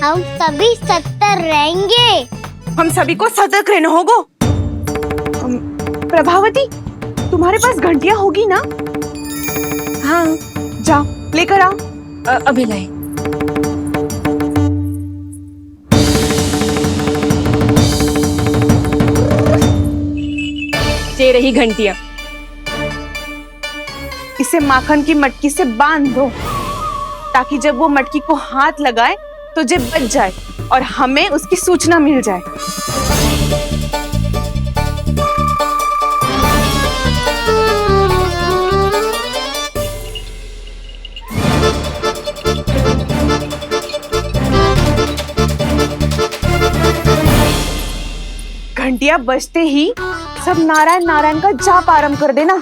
हम सभी सतर्क रहेंगे। हम सभी को सतर्क रहना होगा। प्रभावती, तुम्हारे पास घंटियां होगी ना? हाँ, जाओ लेकर आओ। अभी लाई। ये रही घंटियां। इसे माखन की मटकी से बांध दो, ताकि जब वो मटकी को हाथ लगाए तो जे बच जाए और हमें उसकी सूचना मिल जाए। घंटियां बजते ही सब नारायण नारायण का जाप आरंभ कर देना,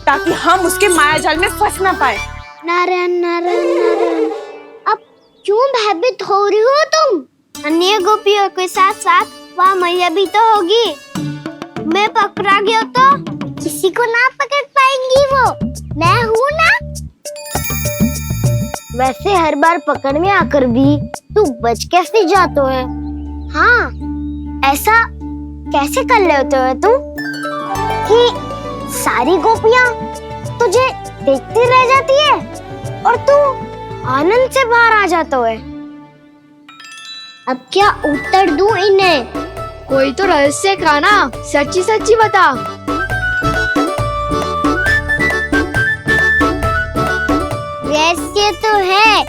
ताकि हम उसके मायाजाल में फंस ना पाए। नारायण नारायण नारायण। अब क्यों भयभीत हो रही हो तुम? अन्य गोपियों के साथ साथ वहाँ मैया भी तो होगी। मैं पकड़ा गया तो किसी को ना पकड़ पाएंगी वो। मैं हूँ ना। वैसे हर बार पकड़ में आकर भी तू बच कैसे जाता है? हाँ, ऐसा कैसे कर लेते हो तुम कि सारी गोपियाँ तुझे देखती रह जाती है और तू आनंद से बाहर आ जाता है? अब क्या उत्तर दूं इन्हें? कोई तो रहस्य का ना, सच्ची सच्ची बता। रहस्य तो है,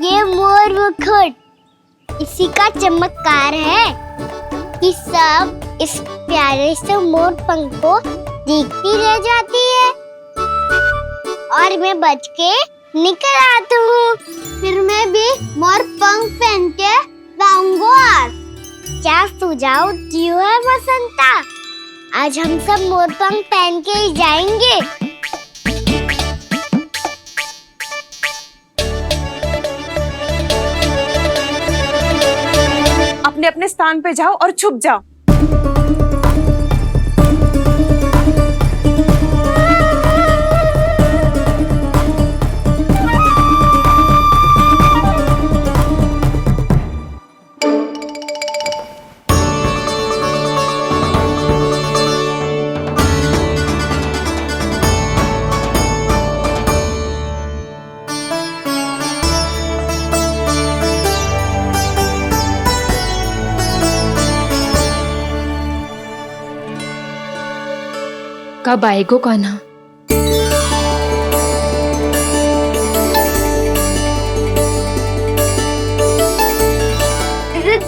ये मोर मुकुट इसी का चमत्कार है कि सब इस प्यारे से मोर पंख को देखती रह जाती है और मैं बच के निकल आता हूँ। फिर मैं भी मोर पंख पहन के गाऊंगा। क्या सुझाव दियो है बसंता? आज हम सब मोर पंख पहन के ही जाएंगे। अपने अपने स्थान पे जाओ और छुप जाओ। कब आएगो कान्हा?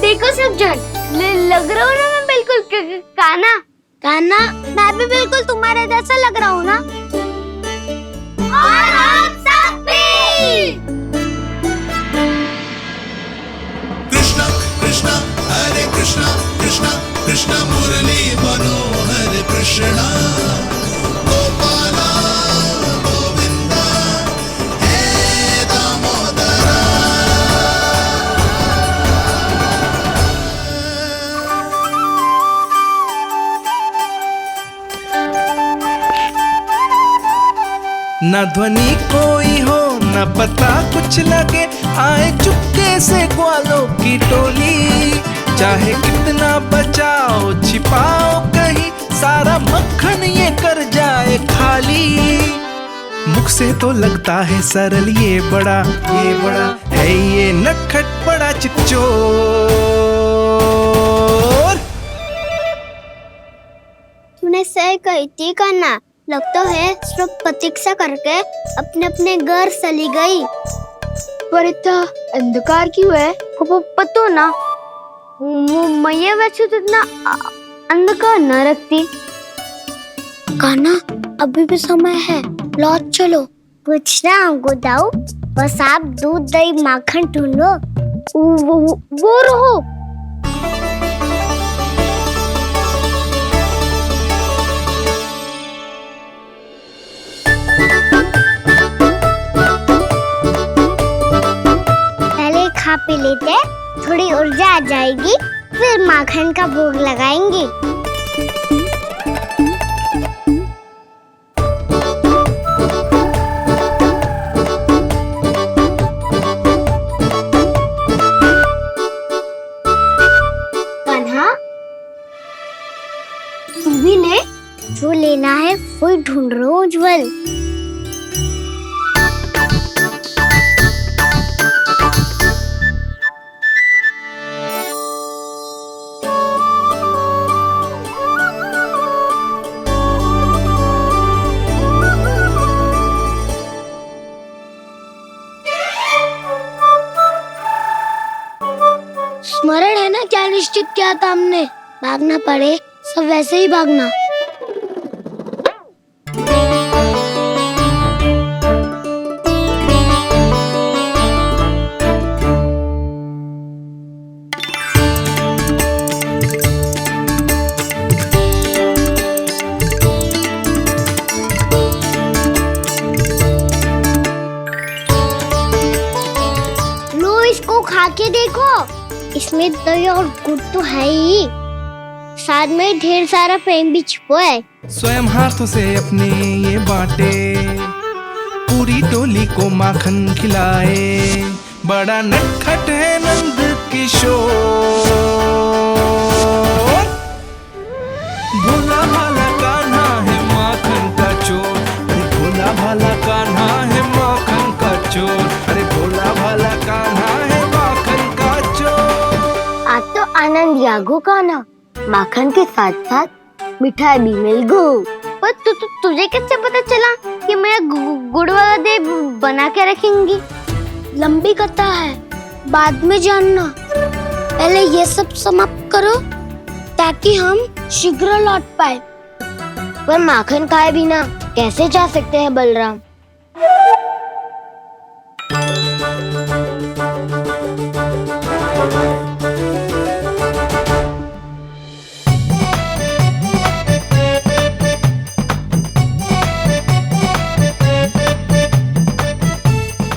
देखो सब जन, लग रहा हूँ ना मैं बिल्कुल कान्हा। कान्हा, मैं भी बिल्कुल तुम्हारे जैसा लग रहा हूँ ना? और हम सब भी। कृष्णा कृष्णा हरे कृष्णा कृष्णा कृष्णा मुरली मनोहर कृष्णा गोपाला गोविंदा हे दामोदरा। न ध्वनि कोई हो न पता कुछ लगे, आए चुपके से ग्वालों की टोली। चाहे कितना बचाओ छिपाओ कहीं, सारा मक्खन ये कर जाए खाली। मुख से तो लगता है सरल, ये बड़ा है ये नटखट बड़ा चिच्चोर। तूने सही कही थी कान्हा। लगता है सिर्फ प्रतीक्षा करके अपने अपने घर चली गई। पर इतना अंधकार क्यों है? पतो ना, मैया वैसे तो इतना अंधकार न रखती। कान्हा, अभी भी समय है, लौट चलो। कुछ ना हमको दाऊ, बस आप दूध दही माखन ढूंढो। वो रहो। पहले खा पी लेते, थोड़ी ऊर्जा आ जाएगी, फिर माखन का भोग लगाएंगे। वही ढूंढ रहा हूँ उज्जवल। स्मरण है ना क्या निश्चित किया था हमने? भागना पड़े सब वैसे ही भागना। लो इसको खा के देखो, इसमें दही और गुड़ तो है ही, साथ में ढेर सारा प्रेम भी छुपा है। स्वयं हाथों से अपने ये बांटे, पूरी टोली को माखन खिलाए। बड़ा नटखट है नंद किशोर, भोला भाला कान्हा है माखन का चोर। अरे भोला भाला कान्हा है माखन का चोर। अरे भोला भाला कान्हा है माखन का चोर। आज तो आनंद यागो का ना, माखन के साथ साथ मिठाई भी मिल गई। पर तुझे कैसे पता चला कि मैं गुड़ वाला दे बना के रखेंगी? लंबी कथा है, बाद में जानना। पहले ये सब समाप्त करो ताकि हम शीघ्र लौट पाए। पर माखन खाए बिना कैसे जा सकते हैं बलराम?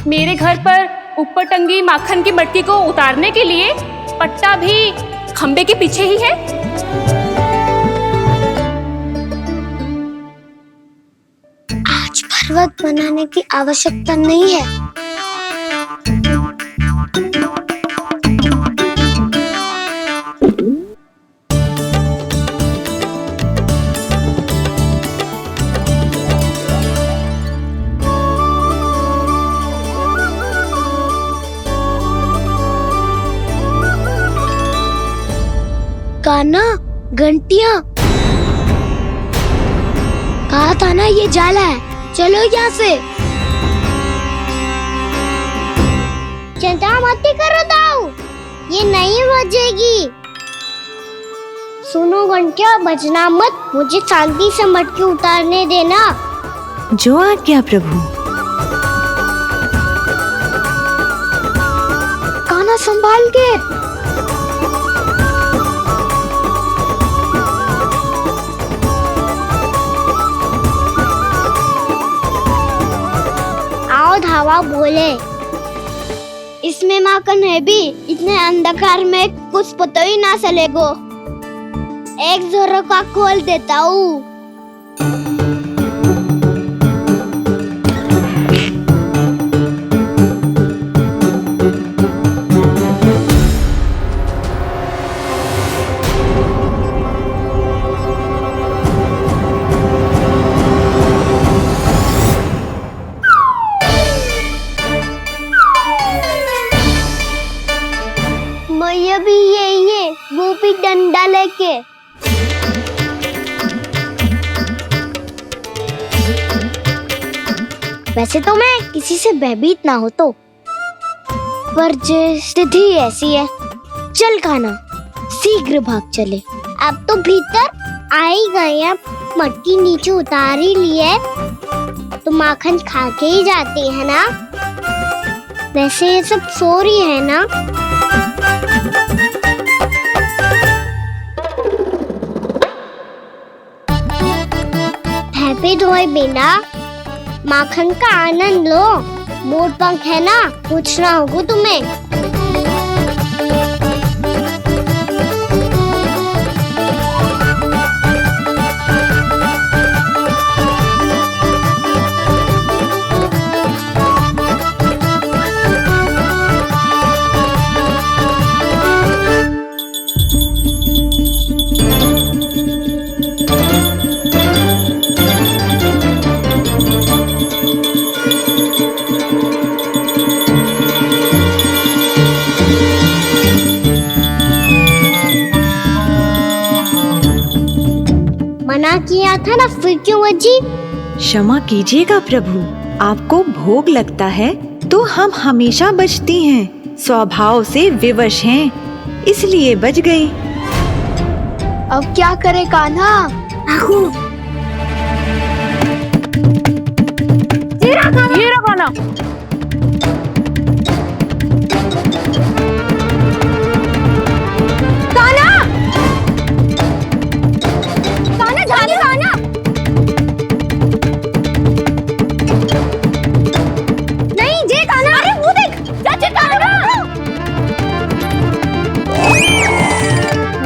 मेरे घर पर ऊपर टंगी माखन की मटकी को उतारने के लिए पट्टा भी खंबे के पीछे ही है। आज पर्वत बनाने की आवश्यकता नहीं है। कान्हा, घंटियां, कहा था ना ये जाला है। चलो यहाँ से। चिंता मत करो दाऊ, ये नहीं बजेगी। सुनो घंटिया, बजना मत, मुझे शांति से मटकी उतारने देना। जो आज्ञा प्रभु। कान्हा संभाल के। आओ धावा बोले, इसमें माखन है भी, इतने अंधकार में कुछ पता ही ना चलेगो। एक जोरों का खोल देता हूँ। मैया भी यही है, वो भी डंडा लेके। वैसे तो मैं किसी से भयभीत ना हो तो, पर स्थिति ऐसी है। चल कान्हा, शीघ्र भाग चले। अब तो भीतर आ ही गए हैं, मटकी नीचे उतार ही लिए, तो माखन खा के ही जाते हैं ना। वैसे ये सब सो रही है ना। हैप्पी धोए बिना माखन का आनंद लो। मोर पंख है ना, पूछना होगा तुम्हें। मना किया था ना, फिर क्यों बजी? क्षमा कीजिएगा प्रभु, आपको भोग लगता है तो हम हमेशा बजती हैं, स्वभाव से विवश हैं, इसलिए बज गई। अब क्या करे कान्हा? ये रहा गाना।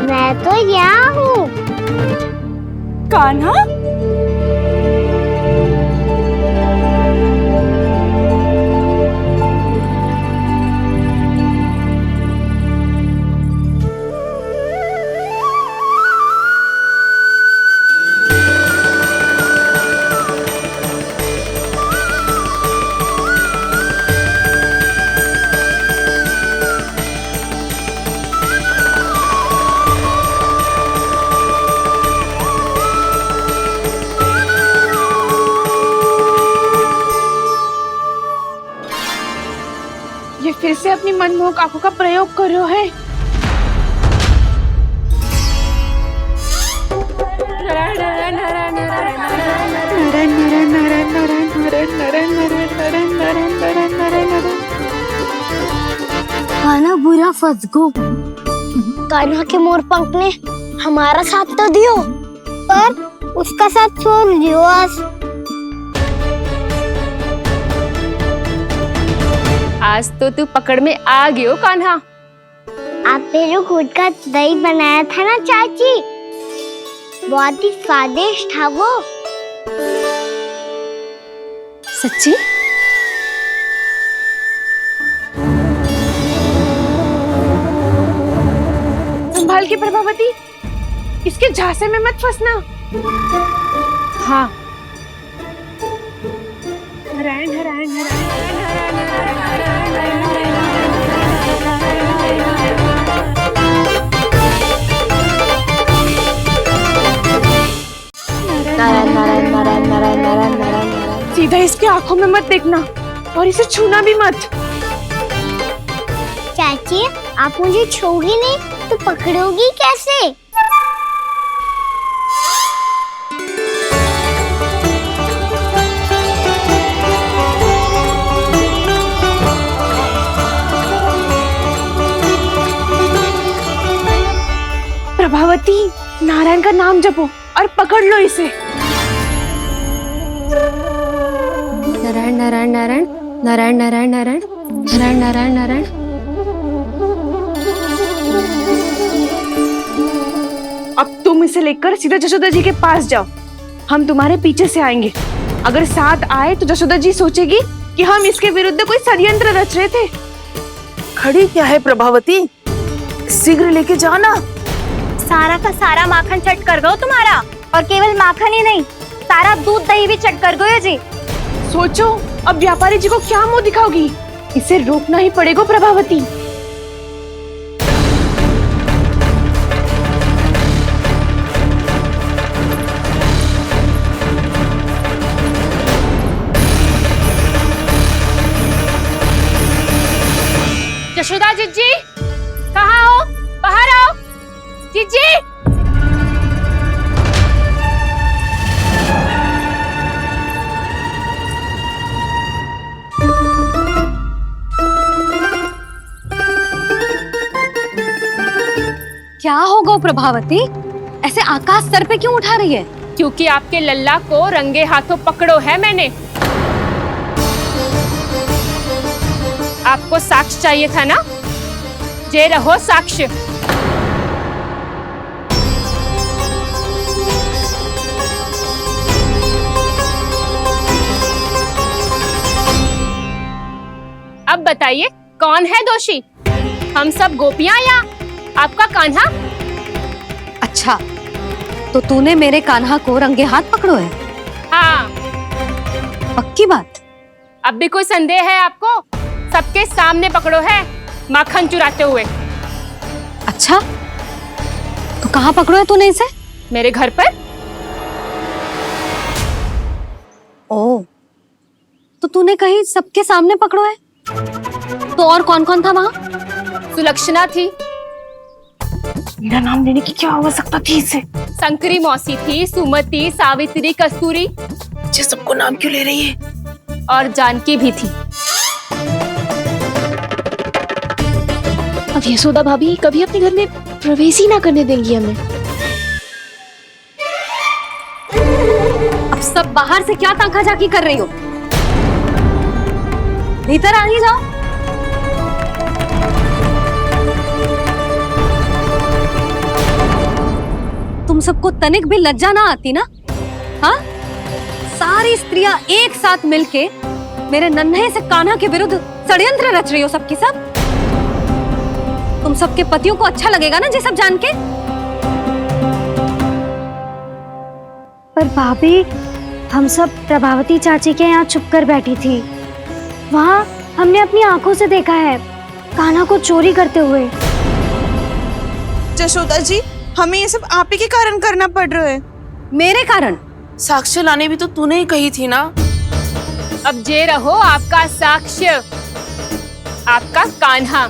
मैं तो यहाँ हूँ। कान्हा, ये फिर से अपनी मनमोहक आंखों का प्रयोग कर रहे है। कान्हा बुरा फंस गो। कान्हा के मोर पंख ने हमारा साथ तो दियो, पर उसका साथ छोड़ दियो आज। आज तो तू पकड़ में आ गयो कान्हा। आपने जो खुद का दही बनाया था ना चाची, बहुत ही स्वादिष्ट था वो। सच्ची? संभाल के प्रभावती, इसके झांसे में मत फंसना। हाँ। नारायण नारायण सीधा इसके आंखों में मत देखना और इसे छूना भी मत। चाची, आप मुझे छोगी नहीं तो पकड़ोगी कैसे? प्रभावती, नारायण का नाम जपो और पकड़ लो इसे। नारायण नारायण नारायण नारायण नारायण नारायण नारायण नारायण नारायण। अब तुम इसे लेकर सीधा जशोदा जी के पास जाओ, हम तुम्हारे पीछे से आएंगे। अगर साथ आए तो जशोदा जी सोचेगी कि हम इसके विरुद्ध कोई षड्यंत्र रच रहे थे। खड़ी क्या है प्रभावती, शीघ्र लेके जाना। सारा का सारा माखन चट कर गो तुम्हारा, और केवल माखन ही नहीं, सारा दूध दही भी चट कर गो जी। सोचो अब व्यापारी जी को क्या मुंह दिखाओगी, इसे रोकना ही पड़ेगा प्रभावती। यशोदा जीजी, कहाँ हो? बाहर आओ जीजी। क्या होगा प्रभावती, ऐसे आकाश सर पे क्यों उठा रही है? क्योंकि आपके लल्ला को रंगे हाथों पकड़ो है मैंने। आपको साक्ष्य चाहिए था ना, जे रहो साक्ष्य। अब बताइए कौन है दोषी, हम सब गोपियां या आपका कान्हा? अच्छा, तो तूने मेरे कान्हा को रंगे हाथ पकड़ो है? हाँ। पक्की बात? अब भी कोई संदेह है आपको? सबके सामने पकड़ो है, माखन चुराते हुए। अच्छा, तो कहाँ पकड़ो है तूने इसे? मेरे घर पर। ओ, तो तूने कहीं सबके सामने पकड़ो है? तो और कौन कौन था वहाँ? सुलक्षणा थी, मेरा नाम लेने की क्या आवश्यकता थी इसे? संकरी मौसी थी, सुमति, सावित्री, कस्तूरी ये सबको नाम क्यों ले रही है? और जानकी भी थी। अब यशोदा भाभी कभी अपने घर में प्रवेश ही ना करने देंगी हमें। अब सब बाहर से क्या ताका झाकी कर रही हो? भीतर आ ही जाओ। तुम सबको तनिक भी लज्जा ना आती ना? हाँ, सारी स्त्रियां एक साथ मिलके मेरे नन्हे से कान्हा के विरुद्ध षड्यंत्र रच रही हो सबकी सब। तुम सबके पतियों को अच्छा लगेगा ना ये सब जान के? पर भाभी, हम सब प्रभावती चाची के यहाँ छुप कर बैठी थी। वहाँ हमने अपनी आंखों से देखा है कान्हा को चोरी करते हुए। जशोदा जी, हमें ये सब आप ही के कारण करना पड़ रहा है। मेरे कारण? साक्ष्य लाने भी तो तूने ही कही थी ना। अब जे रहो आपका साक्ष्य, आपका कान्हा।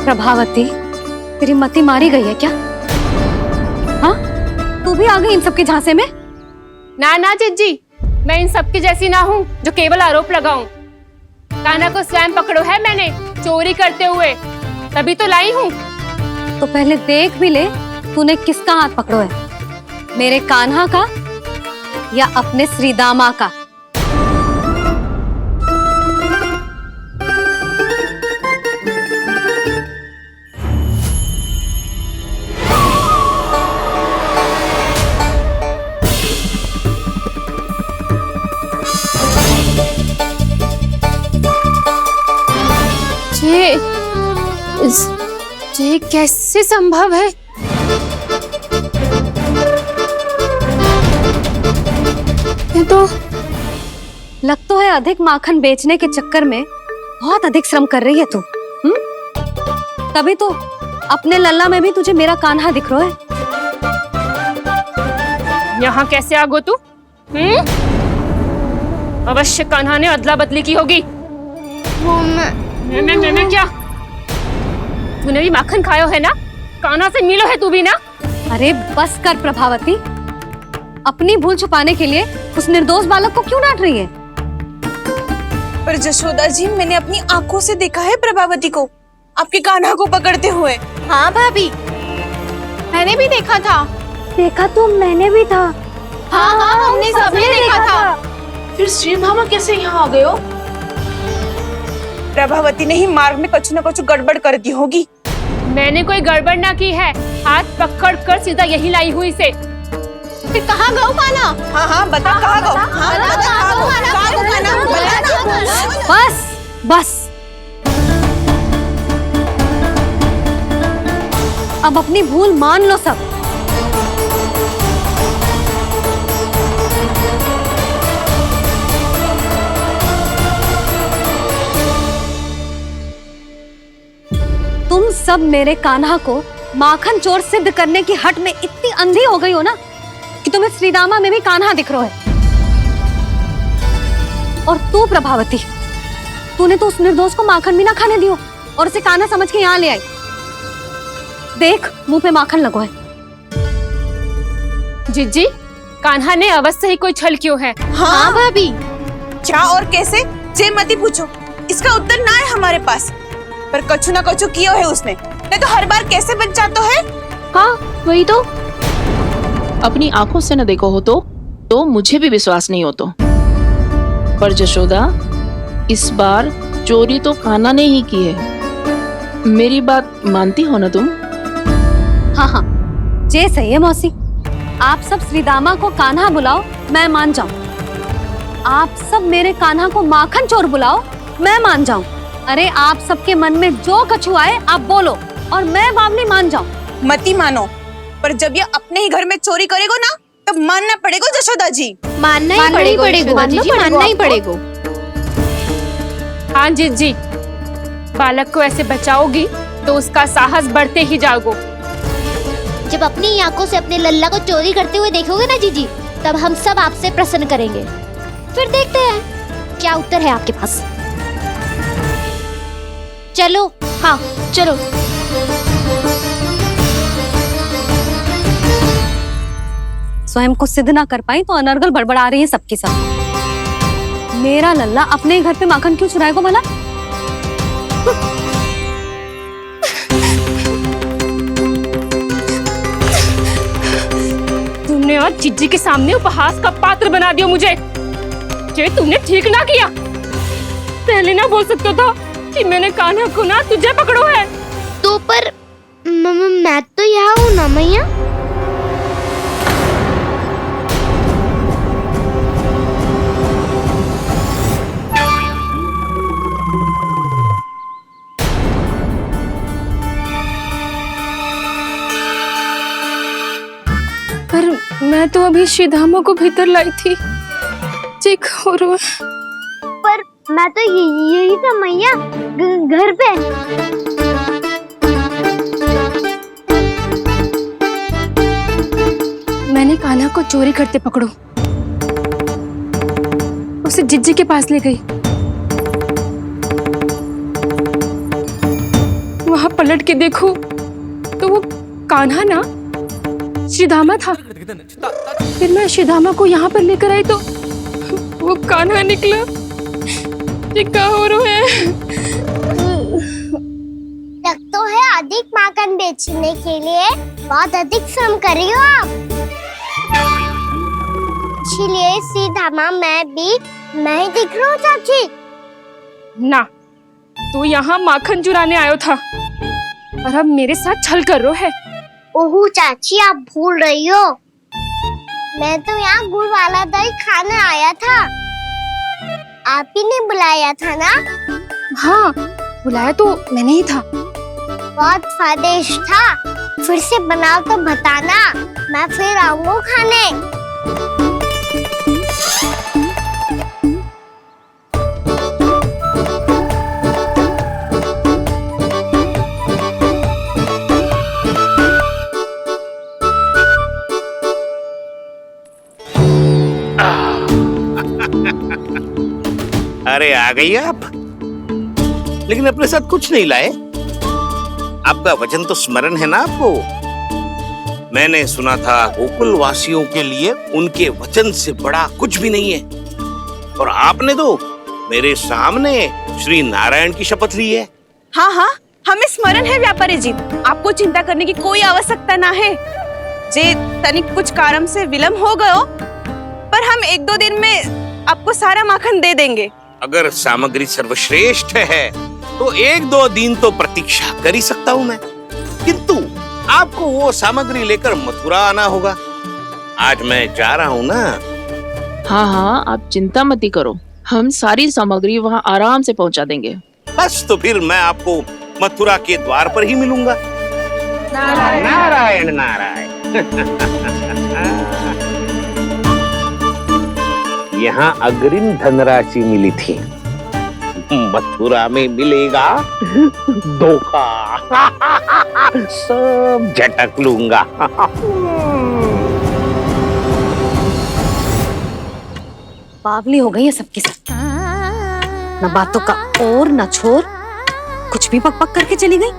प्रभावती, तेरी मति मारी गई है क्या? हाँ, तू भी आ गई इन सबके झांसे में? ना ना जिज्जी, मैं इन सबकी जैसी ना हूँ जो केवल आरोप लगाऊं। कान्हा को स्वयं पकड़ो है मैंने चोरी करते हुए, तभी तो लाई हूँ। तो पहले देख भी ले तूने किसका हाथ पकड़ो है, मेरे कान्हा का या अपने श्रीदामा का? ये कैसे संभव है? ये तो लग तो है अधिक माखन बेचने के चक्कर में बहुत अधिक श्रम कर रही है तू। तभी तो अपने लल्ला में भी तुझे मेरा कान्हा दिख रहा है। यहाँ कैसे आ गो तू? अवश्य कान्हा ने अदला बदली की होगी। मैं क्या? तूने भी माखन खायो है ना? कान्हा से मिलो है तू भी ना? अरे बस कर प्रभावती, अपनी भूल छुपाने के लिए उस निर्दोष बालक को क्यों डांट रही है? पर जशोदा जी, मैंने अपनी आंखों से देखा है प्रभावती को आपके कान्हा को पकड़ते हुए। हाँ भाभी, मैंने भी देखा था। देखा तो मैंने भी था। हाँ हाँ, हमने सबने देखा था। फिर श्रीधामा कैसे यहाँ आ गए हो? प्रभावती ने ही मार्ग में कुछ न कुछ गड़बड़ कर दी होगी। मैंने कोई गड़बड़ ना की है, हाथ पकड़ कर सीधा यही लाई हुई से। फिर कहाँ गौ कान्हा? हाँ हाँ, बता कहाँ गो? हाँ बता कहाँ गो? कहाँ गो कान्हा? बता ना। बस बस, अब अपनी भूल मान लो सब। तुम सब मेरे कान्हा को माखन चोर सिद्ध करने की हट में इतनी अंधी हो गई हो ना कि तुम्हें श्रीदामा में भी कान्हा दिख रहा है। और तू प्रभावती, तूने तो उस निर्दोष को माखन भी ना खाने दियो और उसे कान्हा समझ के यहाँ ले आई। देख, मुंह पे माखन लगो है। जिज्जी, कान्हा ने अवश्य ही कोई छल क्यों है। हाँ भाभी। क्या और कैसे? जे मती पूछो, इसका उत्तर ना है हमारे पास। पर कछु ना कछु किया है उसने, नहीं तो हर बार कैसे बच जाता है? हाँ वही तो। अपनी आंखों से न देखो हो तो मुझे भी विश्वास नहीं हो तो। पर जशोदा, इस बार चोरी तो कान्हा ने ही की है। मेरी बात मानती हो ना तुम? हाँ हाँ, जे सही है मौसी। आप सब श्रीदामा को कान्हा बुलाओ, मैं मान जाऊं। आप सब मेरे कान्हा को माखन चोर बुलाओ, मैं मान जाऊं। अरे आप सबके मन में जो कछु आए आप बोलो और मैं बावली मान जाऊं। मती मानो, पर जब ये अपने ही घर में चोरी करेगा ना, तब मानना पड़ेगा जशोदा जी। मानना ही पड़ेगा, मानना ही पड़ेगा। हाँ जीजी, बालक को ऐसे बचाओगी तो उसका साहस बढ़ते ही जाओगे। जब अपनी आंखों से अपने लल्ला को चोरी करते हुए देखोगे ना जीजी, तब हम सब आपसे प्रसन्न करेंगे। फिर देखते हैं क्या उत्तर है आपके पास। चलो। हाँ चलो। स्वयं को सिद्ध ना कर पाई तो अनर्गल बड़बड़ा रही है सबके सब। मेरा लल्ला अपने ही घर पे माखन क्यों चुराएगा भला? तुमने आज जीजी के सामने उपहास का पात्र बना दिया मुझे। ये तुमने ठीक ना किया। पहले ना बोल सकता था कि मैंने कान्हा को ना तुझे पकड़ो है। तो पर मैं तो यहाँ हूँ ना मैया। पर मैं तो अभी श्रीधामा को भीतर लाई थी। चेक हो रहा है। पर मैं तो यही था मैया, घर पे। मैंने कान्हा को चोरी करते पकड़ो, उसे जिज्जी के पास ले गई। वहां पलट के देखो तो वो कान्हा ना श्रीधामा था। फिर मैं श्रीधामा को यहाँ पर लेकर आई तो वो कान्हा निकला। ये क्या हो रहा है? लग तो है अधिक माखन बेचने के लिए बहुत अधिक श्रम कर रही हो आप। इसलिए श्रीधामा मैं ही दिख रहा हूँ चाची। ना, तू यहाँ माखन चुराने आयो था और अब मेरे साथ छल कर रहा है। ओह चाची, आप भूल रही हो, मैं तो यहाँ गुड़ वाला दही खाने आया था। आप ही ने बुलाया था ना? हाँ, बुलाया तो मैंने ही था। बहुत स्वादिष्ट था। फिर से बनाओ तो बताना, मैं फिर आऊंगा खाने। अरे आ गई आप, लेकिन अपने साथ कुछ नहीं लाए। आपका वचन तो स्मरण है ना आपको? मैंने सुना था गोकुल वासियों के लिए उनके वचन से बड़ा कुछ भी नहीं है। और आपने तो मेरे सामने श्री नारायण की शपथ ली है। हाँ हाँ, हमें स्मरण है व्यापारी जी। आपको चिंता करने की कोई आवश्यकता ना है। जे तनिक कुछ कारण से विलंब हो गयो, पर हम 1-2 दिन में आपको सारा माखन दे देंगे। अगर सामग्री सर्वश्रेष्ठ है तो 1-2 दिन तो प्रतीक्षा कर ही सकता हूँ मैं, किंतु आपको वो सामग्री लेकर मथुरा आना होगा। आज मैं जा रहा हूँ ना। हाँ हाँ, आप चिंता मत करो, हम सारी सामग्री वहाँ आराम से पहुँचा देंगे। बस तो फिर मैं आपको मथुरा के द्वार पर ही मिलूंगा। नारायण नारायण। यहाँ अग्रिम धनराशि मिली थी, मथुरा में मिलेगा धोखा। सब झटक लूंगा। बावली हो गई है सबकी सब। न बातों का और न छोर, कुछ भी पक पक करके चली गई।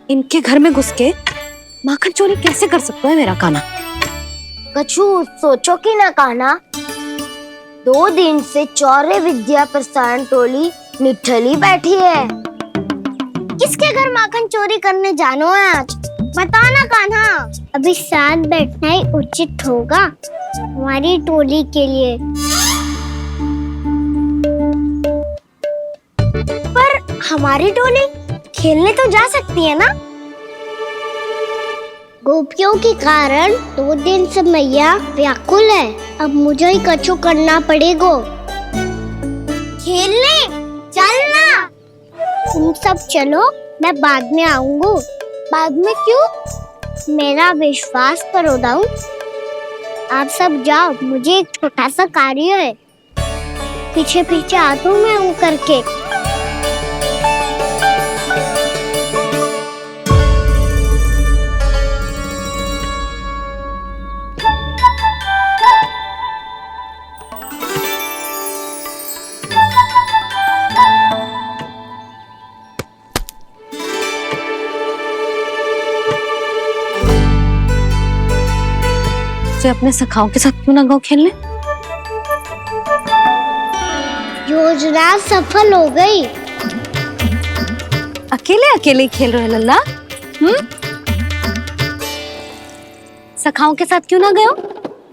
इनके घर में घुस के माखन चोरी कैसे कर सकता है मेरा कान्हा? कछु सोचो कि ना कान्हा, 2 दिन से चौरे विद्या प्रसारण टोली निठली बैठी है। किसके घर माखन चोरी करने जानो है आज? बताओ ना कान्हा। अभी साथ बैठना ही उचित होगा हमारी टोली के लिए। पर हमारी टोली खेलने तो जा सकती है ना? गोपियों के कारण 2 दिन से मैया व्याकुल है। अब मुझे ही कछु करना पड़ेगा। खेलने चलना। तुम सब चलो, मैं बाद में आऊंगा। बाद में क्यों? मेरा विश्वास करो दाऊ, आप सब जाओ, मुझे एक छोटा सा कार्य है। पीछे पीछे आता हूँ मैं हूँ करके। अपने सखाओं के साथ क्यों ना गाँव खेलने? योजना सफल हो गई। अकेले अकेले खेल रहे लल्ला? सखाओं के साथ क्यों ना गए हो?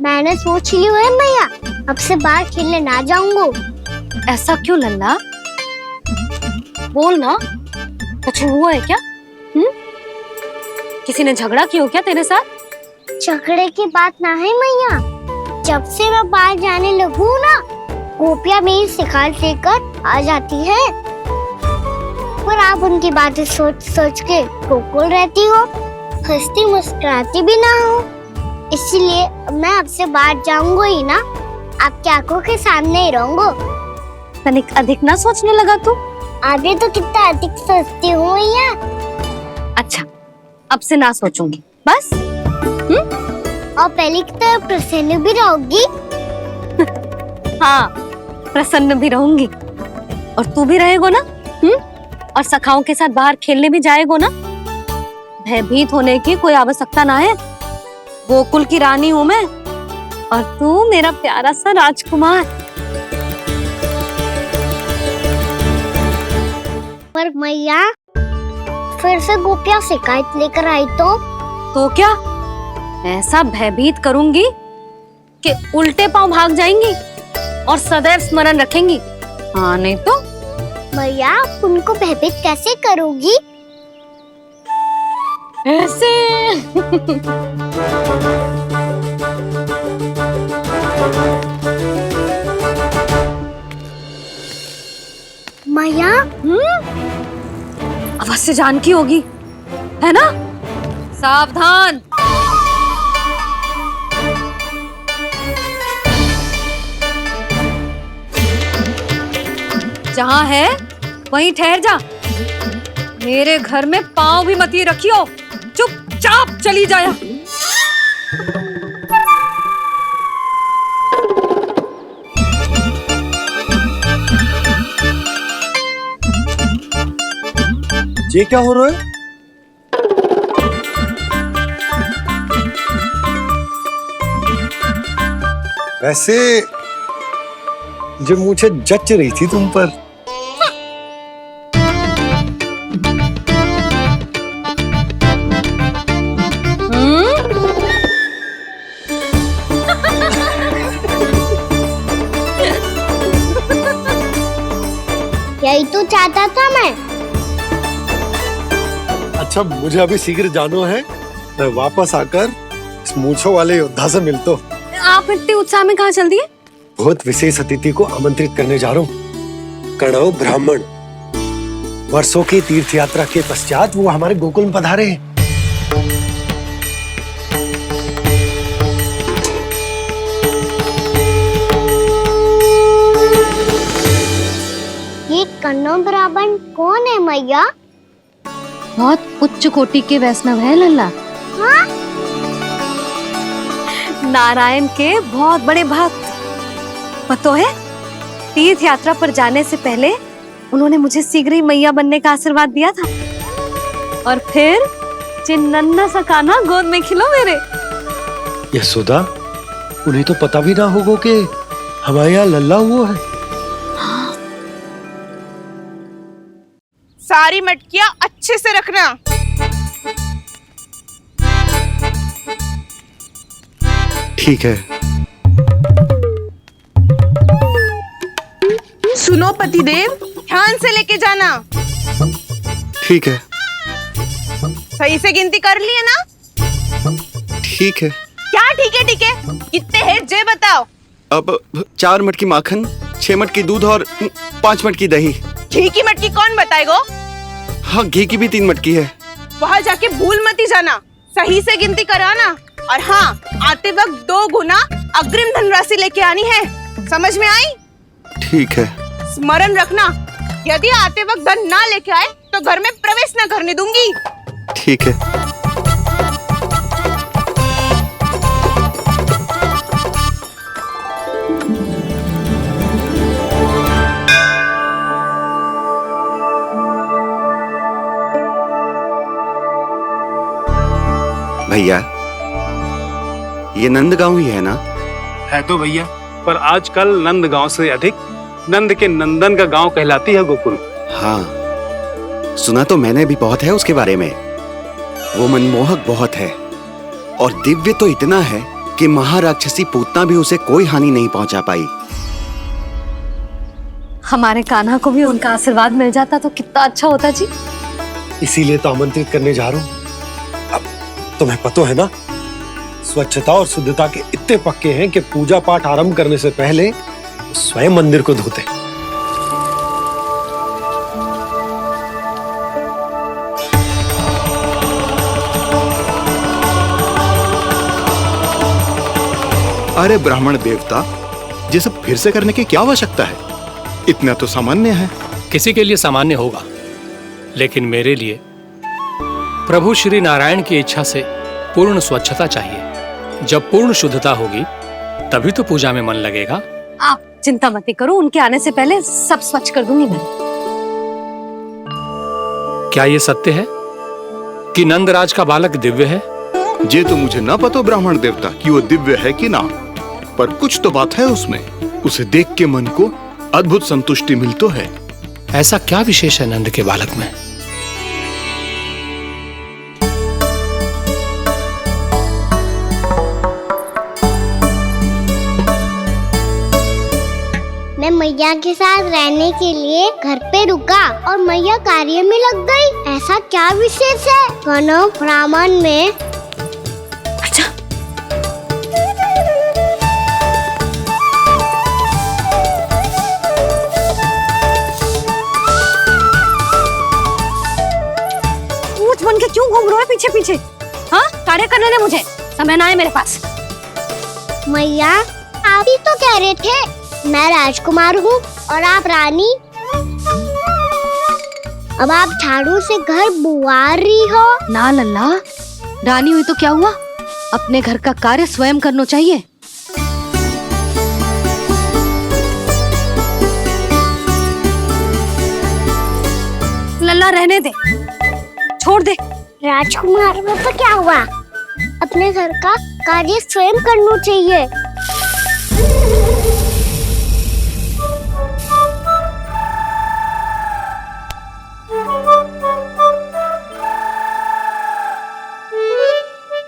मैंने सोच लिया है मैया, अब से बाहर खेलने ना जाऊंगा। ऐसा क्यों लल्ला? बोल ना, कुछ हुआ है क्या? किसी ने झगड़ा किया हो क्या तेरे साथ? झगड़े की बात ना है मैया, जब से मैं बाहर जाने लगू ना, गोपियां मेरी शिकार लेकर आ जाती है। पर आप उनकी बातें सोच सोच के गोकुल रहती हो, हंसती मुस्कुराती भी ना हो। इसलिए मैं आपसे बाहर जाऊंगा ही ना, आपकी आंखों के सामने ही रहूंगा। तनिक अधिक ना सोचने लगा तू? आगे तो कितना अधिक सोचती हूँ मैया। अच्छा, अब से ना सोचूंगी बस। और पहले की तरह प्रसन्न भी रहोगी? हाँ, प्रसन्न भी रहूंगी। और तू भी रहेगो ना? और सखाओं के साथ बाहर खेलने भी जाएगो ना? भयभीत होने की कोई आवश्यकता ना है। गोकुल की रानी हूँ मैं, और तू मेरा प्यारा सा राजकुमार। पर मैया, फिर से गोपियां शिकायत लेकर आई तो क्या? ऐसा भयभीत करूंगी कि उल्टे पांव भाग जाएंगी और सदैव स्मरण रखेंगी। हाँ नहीं तो? मैया, आप उनको भयभीत कैसे करोगी? ऐसे। मैया, अवश्य जानकी होगी, है ना? सावधान। जहाँ है वहीं ठहर जा। मेरे घर में पाँव भी मत ही रखियो, चुपचाप चली जाया। ये क्या हो रहा है? वैसे जो मुझे जच रही थी तुम पर। यही तो चाहता था मैं। अच्छा, मुझे अभी शीघ्र जाना है। मैं वापस आकर इस मूंछों वाले योद्धा से मिलता हूँ। आप इतने उत्साह में कहाँ चल दिए? बहुत विशेष अतिथि को आमंत्रित करने जा रहा हूँ। कणव ब्राह्मण। वर्षों की तीर्थ यात्रा के पश्चात वो हमारे गोकुल में पधारे हैं। ये कणव ब्राह्मण कौन है मैया? बहुत उच्च कोटि के वैष्णव है लल्ला। हाँ? नारायण के बहुत बड़े भक्त। पता है, तीर्थ यात्रा पर जाने से पहले उन्होंने मुझे शीघ्र ही मैया बनने का आशीर्वाद दिया था। और फिर चिन्नन्ना सा कान्हा गोद में खिलो मेरे। यशोदा, उन्हें तो पता भी ना होगा कि हमारे यहाँ लल्ला हुआ है। सारी मटकियां अच्छे से रखना। ठीक है। सुनो पतिदेव, ध्यान से लेके जाना। ठीक है। सही से गिनती कर लिए ना? ठीक है। क्या ठीक है? ठीक है, कितने हैं जे बताओ। अब 4 मटकी माखन, 6 मटकी दूध और 5 मटकी दही। घी की मटकी कौन बताएगो? हाँ, घी की भी 3 मटकी है। वहाँ जाके भूल मत ही जाना, सही से गिनती कराना और हाँ, आते वक्त 2 गुना अग्रिम धनराशि लेके आनी है। समझ में आई? ठीक है। स्मरण रखना, यदि आते वक्त धन ना लेके आए तो घर में प्रवेश ना करने दूंगी। ठीक है। भैया, ये नंदगांव ही है ना? है तो भैया, पर आजकल नंदगांव से अधिक नंद के नंदन का गांव कहलाती है गोकुल। हाँ, सुना तो मैंने भी बहुत है उसके बारे में। वो मनमोहक बहुत है और दिव्य तो इतना है कि महाराक्षसी पूतना भी उसे कोई हानि नहीं पहुंचा पाई। हमारे कान्हा को भी उनका आशीर्वाद मिल जाता तो कितना अच्छा होता जी। इसीलिए तो आमंत्रित करने जा रहा हूँ। अब तुम्हें पता है ना, स्वच्छता और शुद्धता के इतने पक्के हैं कि पूजा पाठ आरंभ करने से पहले स्वयं मंदिर को धोते। अरे ब्राह्मण देवता, ये सब फिर से करने की क्या आवश्यकता है? इतना तो सामान्य है। किसी के लिए सामान्य होगा, लेकिन मेरे लिए प्रभु श्री नारायण की इच्छा से पूर्ण स्वच्छता चाहिए। जब पूर्ण शुद्धता होगी तभी तो पूजा में मन लगेगा। आप चिंता मत करो, उनके आने से पहले सब स्वच्छ कर दूंगी मैं। क्या ये सत्य है कि नंदराज का बालक दिव्य है? ये तो मुझे ना पता ब्राह्मण देवता कि वो दिव्य है कि ना, पर कुछ तो बात है उसमें। उसे देख के मन को अद्भुत संतुष्टि मिल तो है। ऐसा क्या विशेष है नंद के बालक में? मैं मैया के साथ रहने के लिए घर पे रुका और मैया कार्य में लग गई। ऐसा क्या विशेष है कनव ब्राह्मण में? अच्छा, ऊंट बन के क्यों घूम रहे हो पीछे पीछे? हाँ, कार्य करने दे मुझे, समय ना है मेरे पास। मैया, आप ही तो कह रहे थे मैं राजकुमार हूँ और आप रानी। अब आप झाड़ू से घर बुआ रही हो। ना लल्ला, रानी हुई तो क्या हुआ, अपने घर का कार्य स्वयं करना चाहिए। लल्ला रहने दे, छोड़ दे। राजकुमार में तो क्या हुआ, अपने घर का कार्य स्वयं करना चाहिए।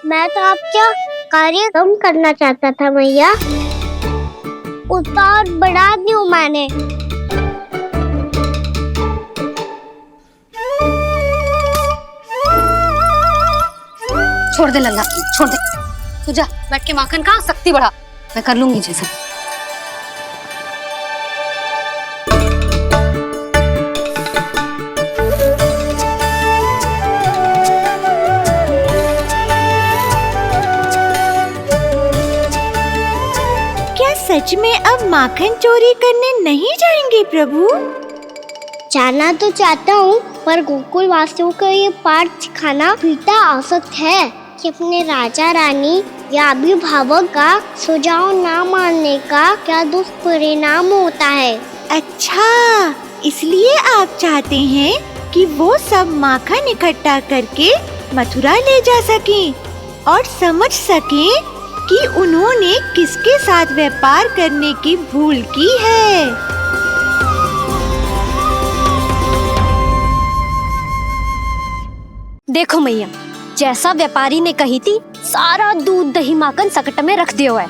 मैं तो आपका कार्य कम करना चाहता था मैया, उतना और बढ़ा दूं मैंने। छोड़ दे लल्ला, छोड़ दे। तू जा बैठ के माखन खा, शक्ति बढ़ा, मैं कर लूंगी जैसा। सच में अब माखन चोरी करने नहीं जाएंगे प्रभु? जाना तो चाहता हूँ, पर गोकुल वासियों को ये पाठ सिखाना पीता आवश्यक है कि अपने राजा रानी या अभिभावक का सुझाव ना मानने का क्या दुष्परिणाम होता है। अच्छा, इसलिए आप चाहते हैं कि वो सब माखन इकट्ठा करके मथुरा ले जा सकें और समझ सकें कि उन्होंने किसके साथ व्यापार करने की भूल की है। देखो मैया, जैसा व्यापारी ने कही थी, सारा दूध दही माखन सकट में रख दिया है।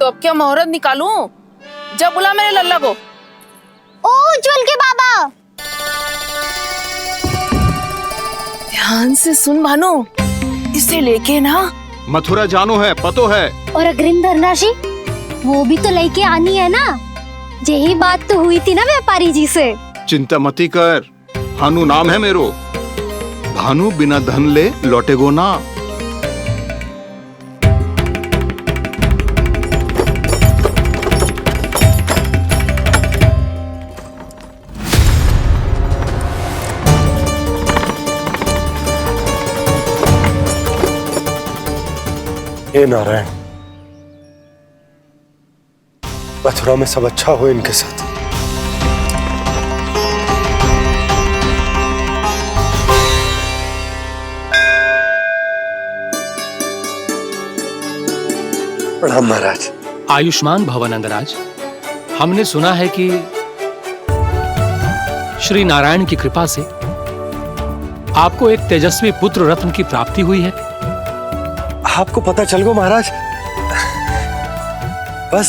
तो अब क्या मुहूर्त निकालूं? जब बुला मेरे लल्ला को। ओ उज्जवल के बाबा, ध्यान से सुन भानु, इसे लेके ना मथुरा जानो है, पतो है। और अग्रिम धनराशि वो भी तो लेके आनी है ना। यही बात तो हुई थी ना व्यापारी जी से। चिंता मती कर, भानु नाम है मेरो। भानु बिना धन ले लौटेगो ना। हे नारायण, मथुरा में सब अच्छा हो इनके साथ। प्रणाम महाराज। आयुष्मान भव नंदराज। हमने सुना है कि श्री नारायण की कृपा से आपको एक तेजस्वी पुत्र रत्न की प्राप्ति हुई है। आपको पता चल गो महाराज, बस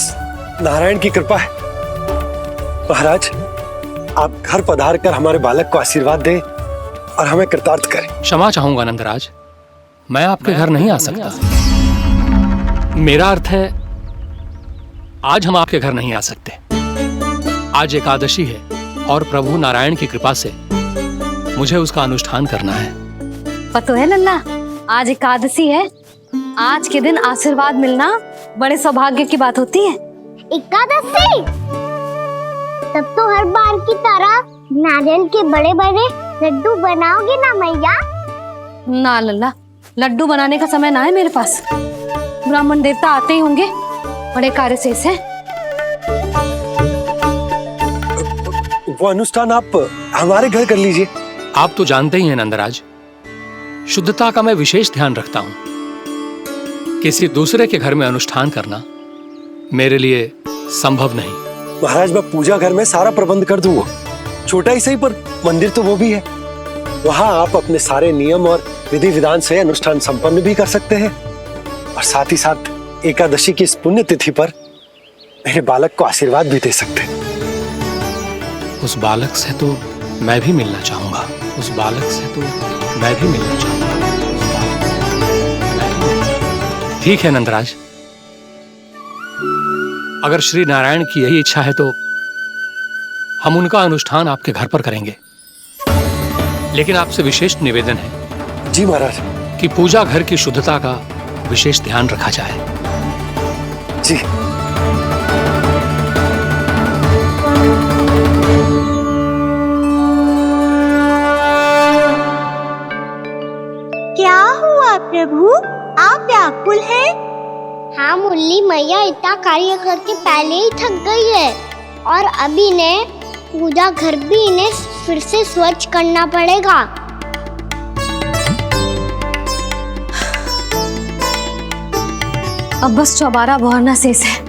नारायण की कृपा है। महाराज, आप घर पधार कर हमारे बालक को आशीर्वाद दें और हमें कृतार्थ करें। क्षमा चाहूंगा नंदराज, मैं आपके घर नहीं आ सकता। मेरा अर्थ है, आज हम आपके घर नहीं आ सकते। आज एकादशी है और प्रभु नारायण की कृपा से मुझे उसका अनुष्ठान करना है। पता है लल्ला, आज एकादशी है। आज के दिन आशीर्वाद मिलना बड़े सौभाग्य की बात होती है। एकादशी? तब तो हर बार की तरह नारियल के बड़े बड़े लड्डू बनाओगे ना मैया? ना लल्ला, लड्डू बनाने का समय ना है मेरे पास। ब्राह्मण देवता आते ही होंगे, बड़े कार्य शेष है। वो अनुष्ठान आप हमारे घर कर लीजिए। आप तो जानते ही हैं नंदराज, शुद्धता का मैं विशेष ध्यान रखता हूं। किसी दूसरे के घर में अनुष्ठान करना मेरे लिए संभव नहीं। महाराज, मैं पूजा घर में सारा प्रबंध कर दूंगा। छोटा ही सही, पर मंदिर तो वो भी है। वहां आप अपने सारे नियम और विधि विधान से अनुष्ठान संपन्न भी कर सकते हैं और साथ ही साथ एकादशी की इस पुण्य तिथि पर मेरे बालक को आशीर्वाद भी दे सकते हैं। उस बालक से तो मैं भी मिलना चाहूंगा। उस बालक से तो मैं भी मिलना चाहूंगा। ठीक है नंदराज, अगर श्री नारायण की यही इच्छा है तो हम उनका अनुष्ठान आपके घर पर करेंगे। लेकिन आपसे विशेष निवेदन है। जी महाराज। कि पूजा घर की शुद्धता का विशेष ध्यान रखा जाए। जी। क्या हुआ प्रभु, आप व्याकुल हैं? हाँ मुरली मैया, इतना कार्य करके पहले ही थक गई है और अभी ने पूजा घर भी इन्हें फिर से स्वच्छ करना पड़ेगा। अब बस चौबारा बहाना शेष है।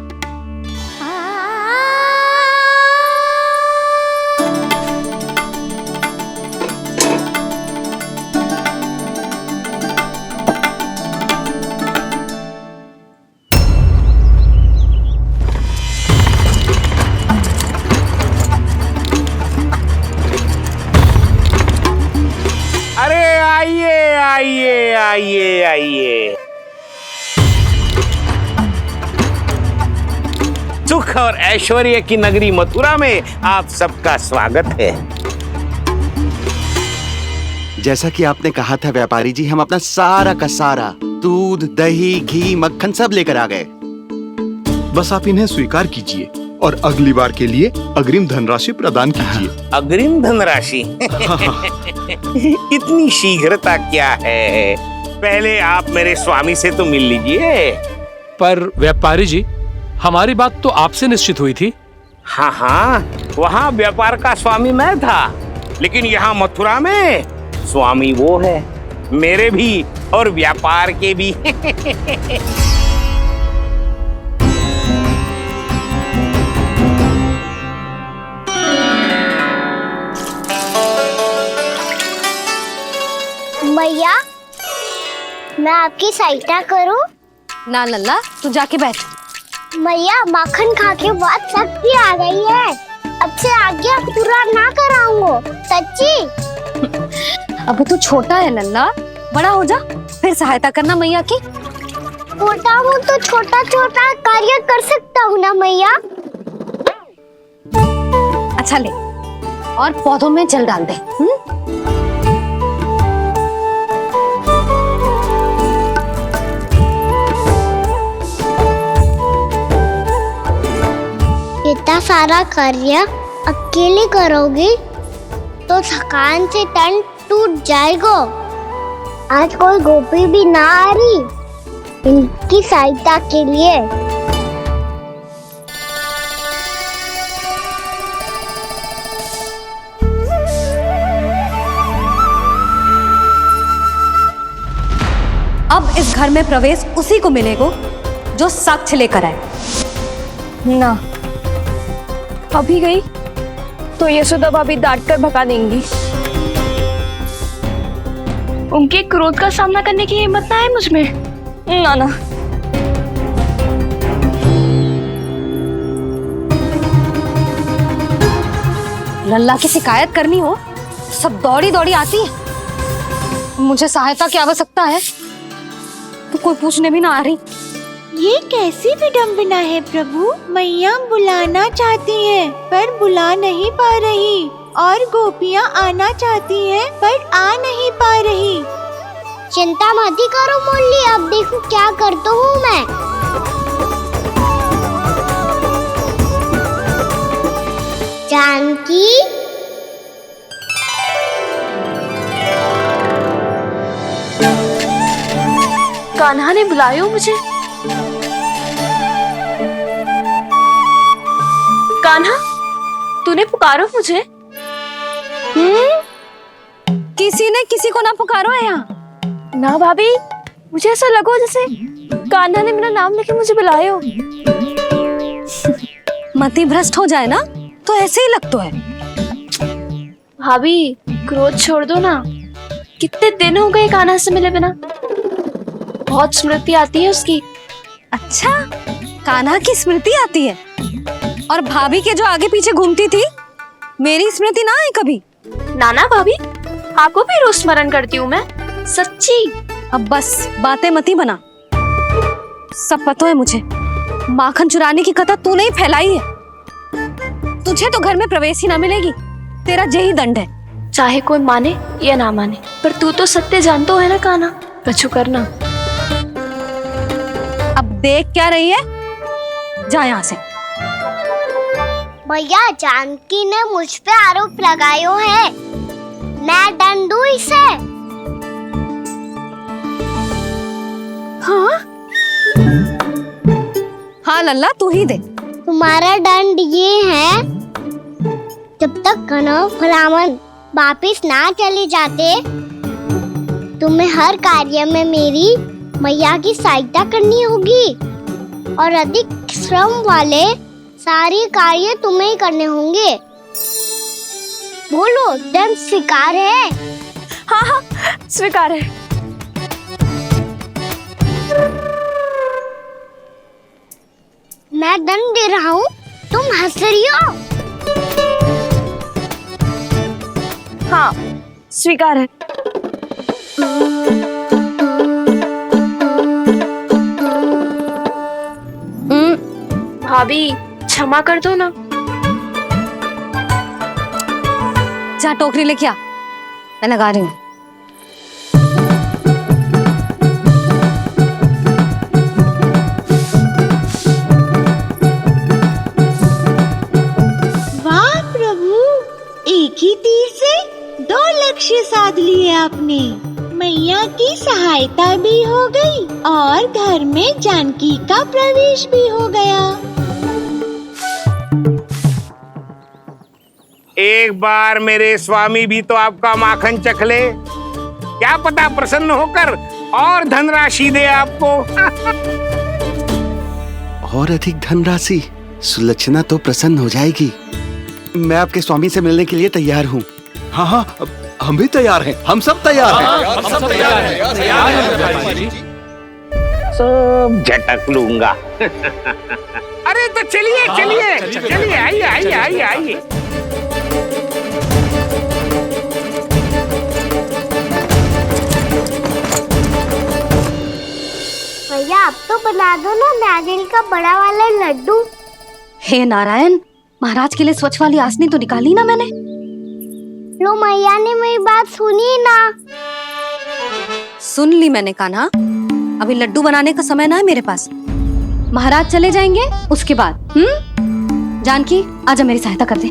अरे आइए आइए आइए आइए। सुख और ऐश्वर्य की नगरी मथुरा में आप सबका स्वागत है। जैसा कि आपने कहा था व्यापारी जी, हम अपना सारा का सारा दूध, दही, घी, मक्खन सब लेकर आ गए। बस आप इन्हें स्वीकार कीजिए और अगली बार के लिए अग्रिम धनराशि प्रदान कीजिए। अग्रिम धनराशि? इतनी शीघ्रता क्या है? पहले आप मेरे स्वामी से तो मिल लीजिए। पर व्यापारी जी, हमारी बात तो आपसे निश्चित हुई थी। हाँ हाँ, वहाँ व्यापार का स्वामी मैं था, लेकिन यहाँ मथुरा में स्वामी वो है, मेरे भी और व्यापार के भी। मैया, मैं आपकी सहायता करूं? ना लल्ला, तू जाके बैठ। मैया, माखन खा के बहुत शक्ति आ गई है। अब से आगे पूरा ना कराऊंगा, सच्ची। अभी तू छोटा है लल्ला, बड़ा हो जा फिर सहायता करना मैया की। छोटा हूँ तो छोटा छोटा कार्य कर सकता हूँ ना मैया। अच्छा ले, और पौधों में जल डाल दे। इतना सारा कार्य अकेले करोगी तो थकान से तन टूट जाएगा। आज कोई गोपी भी ना आ रही, इनकी सहायता के लिए। अब इस घर में प्रवेश उसी को मिलेगा जो साक्ष्य लेकर आए। ना, अभी गई तो यशोदा भाभी डांट कर भगा देंगी। उनके क्रोध का सामना करने की हिम्मत ना है मुझ में। ना ना। लल्ला की शिकायत करनी हो सब दौड़ी दौड़ी आती है। मुझे सहायता की आवश्यकता है तो कोई पूछने भी ना आ रही। ये कैसी विडंबना है प्रभु। मैया बुलाना चाहती हैं पर बुला नहीं पा रही, और गोपियाँ आना चाहती हैं पर आ नहीं पा रही। चिंता मत ही करो मुरली, अब देखो क्या करता हूँ मैं। जानकी, कान्हा ने बुलाया मुझे। कान्हा, तूने पुकारो मुझे। किसी ने किसी को ना पुकारो है यहाँ। ना भाभी, मुझे ऐसा लगो जैसे कान्हा ने मेरा नाम लेके मुझे बुलाया हो। मति भ्रष्ट हो जाए ना तो ऐसे ही लगता है। भाभी, क्रोध छोड़ दो ना। कितने दिन हो गए कान्हा से मिले बिना। बहुत स्मृति आती है उसकी। अच्छा, कान्हा की स्मृति आती है? और भाभी के जो आगे पीछे घूमती थी, मेरी स्मृति ना आई कभी? नाना भाभी, आपको भी रोज स्मरण करती हूँ मैं, सच्ची। अब बस बातें मती बना। सब पता है मुझे। माखन चुराने की कथा तूने ही फैलाई है। तुझे तो घर में प्रवेश ही ना मिलेगी। तेरा यही दंड है। चाहे कोई माने या ना माने, पर तू तो सत्य जानतो है ना कान्हा। कछु करना। अब देख क्या रही है, जा यहाँ से। भैया, जानकी ने मुझ पे आरोप लगायो है, मैं दंड दूं इसे। हाँ हाँ लल्ला, तू ही दे। तुम्हारा दंड ये है, जब तक कनव फलावन वापिस ना चले जाते, तुम्हें हर कार्य में मेरी मैया की सहायता करनी होगी, और अधिक श्रम वाले सारे कार्य तुम्हें ही करने होंगे। बोलो, दंड स्वीकार है? हाँ हाँ, स्वीकार है। मैं दंड दे रहा हूँ, तुम हंस रही हो? हाँ, स्वीकार है। भाभी, क्षमा कर दो ना। जा टोकरी लेके आ, मैं लगा रही हूँ। वाह प्रभु, एक ही तीर से 2 लक्ष्य साध लिए आपने। मैया की सहायता भी हो गई और घर में जानकी का प्रवेश भी हो गया। एक बार मेरे स्वामी भी तो आपका माखन चख ले, क्या पता प्रसन्न होकर और धनराशि दे आपको। और अधिक धनराशि? सुलक्षणा तो प्रसन्न हो जाएगी। मैं आपके स्वामी से मिलने के लिए तैयार हूँ। हाँ हाँ, हम भी तैयार हैं। हम सब तैयार हैं। हम सब तैयार हैं। सब झटक लूंगा। अरे तो चलिए चलिए चलिए, आइए आइए आइए आइए। भैया, अब तो बना दो ना नारियल का बड़ा वाला लड्डू। हे नारायण, महाराज के लिए स्वच्छ वाली आसनी तो निकाली ना मैंने। लो, मैया ने मेरी बात सुनी ना। सुन ली मैंने कान्हा। अभी लड्डू बनाने का समय ना है मेरे पास। महाराज चले जाएंगे उसके बाद। जानकी, आजा मेरी सहायता कर दे।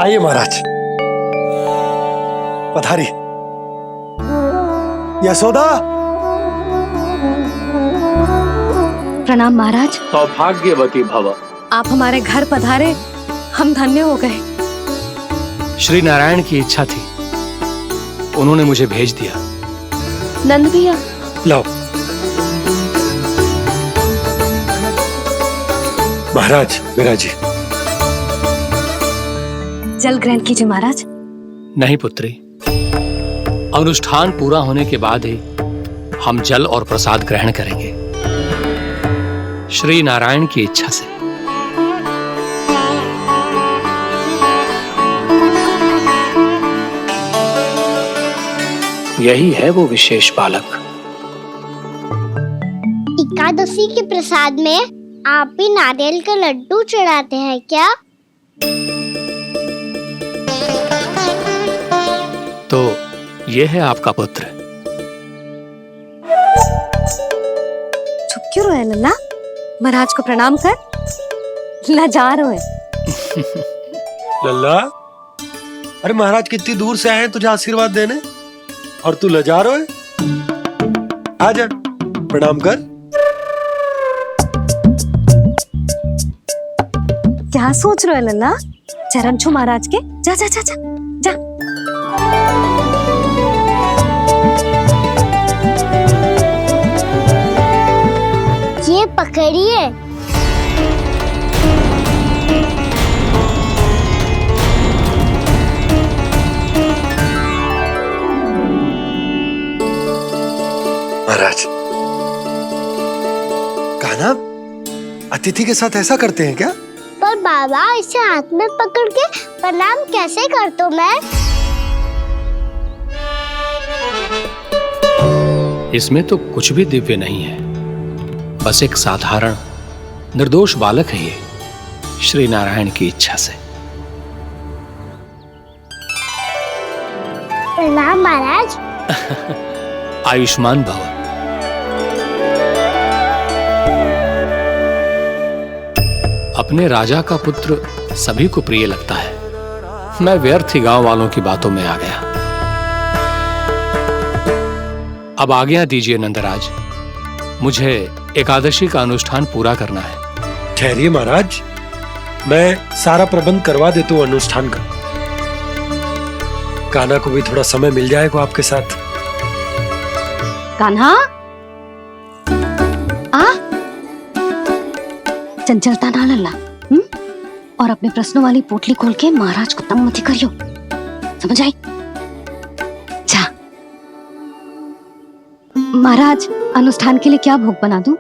आइए महाराज। पधारी। यशोदा। प्रणाम महाराज। सौभाग्यवती भव। आप हमारे घर पधारे, हम धन्य हो गए। श्री नारायण की इच्छा थी, उन्होंने मुझे भेज दिया। नंद भैया लाओ। महाराज मेरा जी। जल ग्रहण कीजिए महाराज। नहीं पुत्री, अनुष्ठान पूरा होने के बाद ही हम जल और प्रसाद ग्रहण करेंगे, श्री नारायण की इच्छा से। यही है वो विशेष बालक। एकादशी के प्रसाद में आप भी नारियल का लड्डू चढ़ाते हैं क्या? तो ये है आपका पुत्र। चुप क्यों रोए लल्ला? महाराज को प्रणाम कर। लाजार रोए। लल्ला, अरे महाराज कितनी दूर से आए हैं तुझे आशीर्वाद देने, और तू लजा रहा है? आजा, प्रणाम कर। क्या सोच रहे हो लल्ला? चरण छू महाराज के। जा जा जा जा जा। ये पकड़िए। महाराज, कान्हा अतिथि के साथ ऐसा करते हैं क्या? पर बाबा, इसे हाथ में पकड़ के प्रणाम कैसे करता हूँ मैं? इसमें तो कुछ भी दिव्य नहीं है, बस एक साधारण निर्दोष बालक है ये, श्री नारायण की इच्छा से। प्रणाम महाराज। आयुष्मान भव। अपने राजा का पुत्र सभी को प्रिय लगता है। मैं व्यर्थ ही गांव वालों की बातों में आ गया। अब आज्ञा दीजिए नंदराज, मुझे एकादशी का अनुष्ठान पूरा करना है। ठहरिए महाराज, मैं सारा प्रबंध करवा देता हूँ अनुष्ठान का। कान्हा को भी थोड़ा समय मिल जाएगा आपके साथ। कान्हा, आ चंचलता ना लल्ला। और अपने प्रश्नों वाली पोटली खोल के महाराज को तंग मत करियो, समझ आई? जा। महाराज, अनुष्ठान के लिए क्या भोग बना दूं?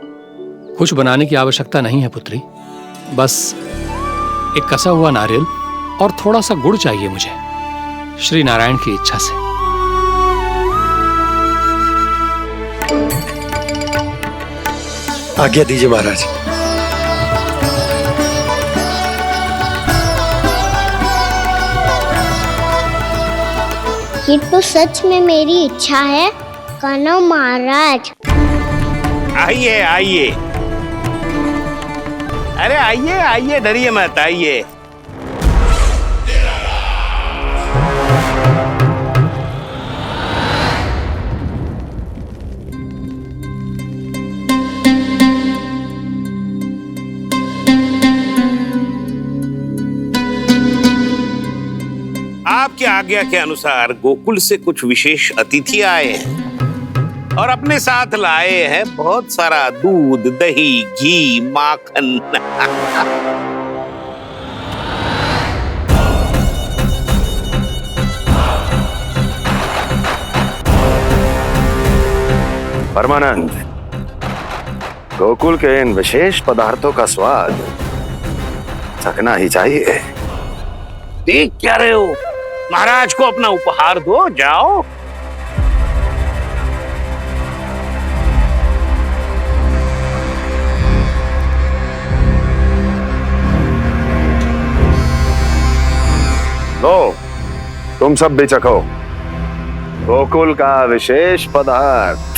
कुछ बनाने की आवश्यकता नहीं है पुत्री, बस एक कसा हुआ नारियल और थोड़ा सा गुड़ चाहिए मुझे, श्री नारायण की इच्छा से। आज्ञा दीजिए महाराज। ये तो सच में मेरी इच्छा है कान्हा महाराज। आइए आइए, अरे आइए आइए, डरिए मत, आइए। आपकी आज्ञा के अनुसार गोकुल से कुछ विशेष अतिथि आए हैं और अपने साथ लाए हैं बहुत सारा दूध, दही, घी, माखन। परमानंद, गोकुल के इन विशेष पदार्थों का स्वाद चखना ही चाहिए। देख क्या रहे हो? महाराज को अपना उपहार दो, जाओ। लो, तुम सब भी चखो गोकुल का विशेष पदार्थ।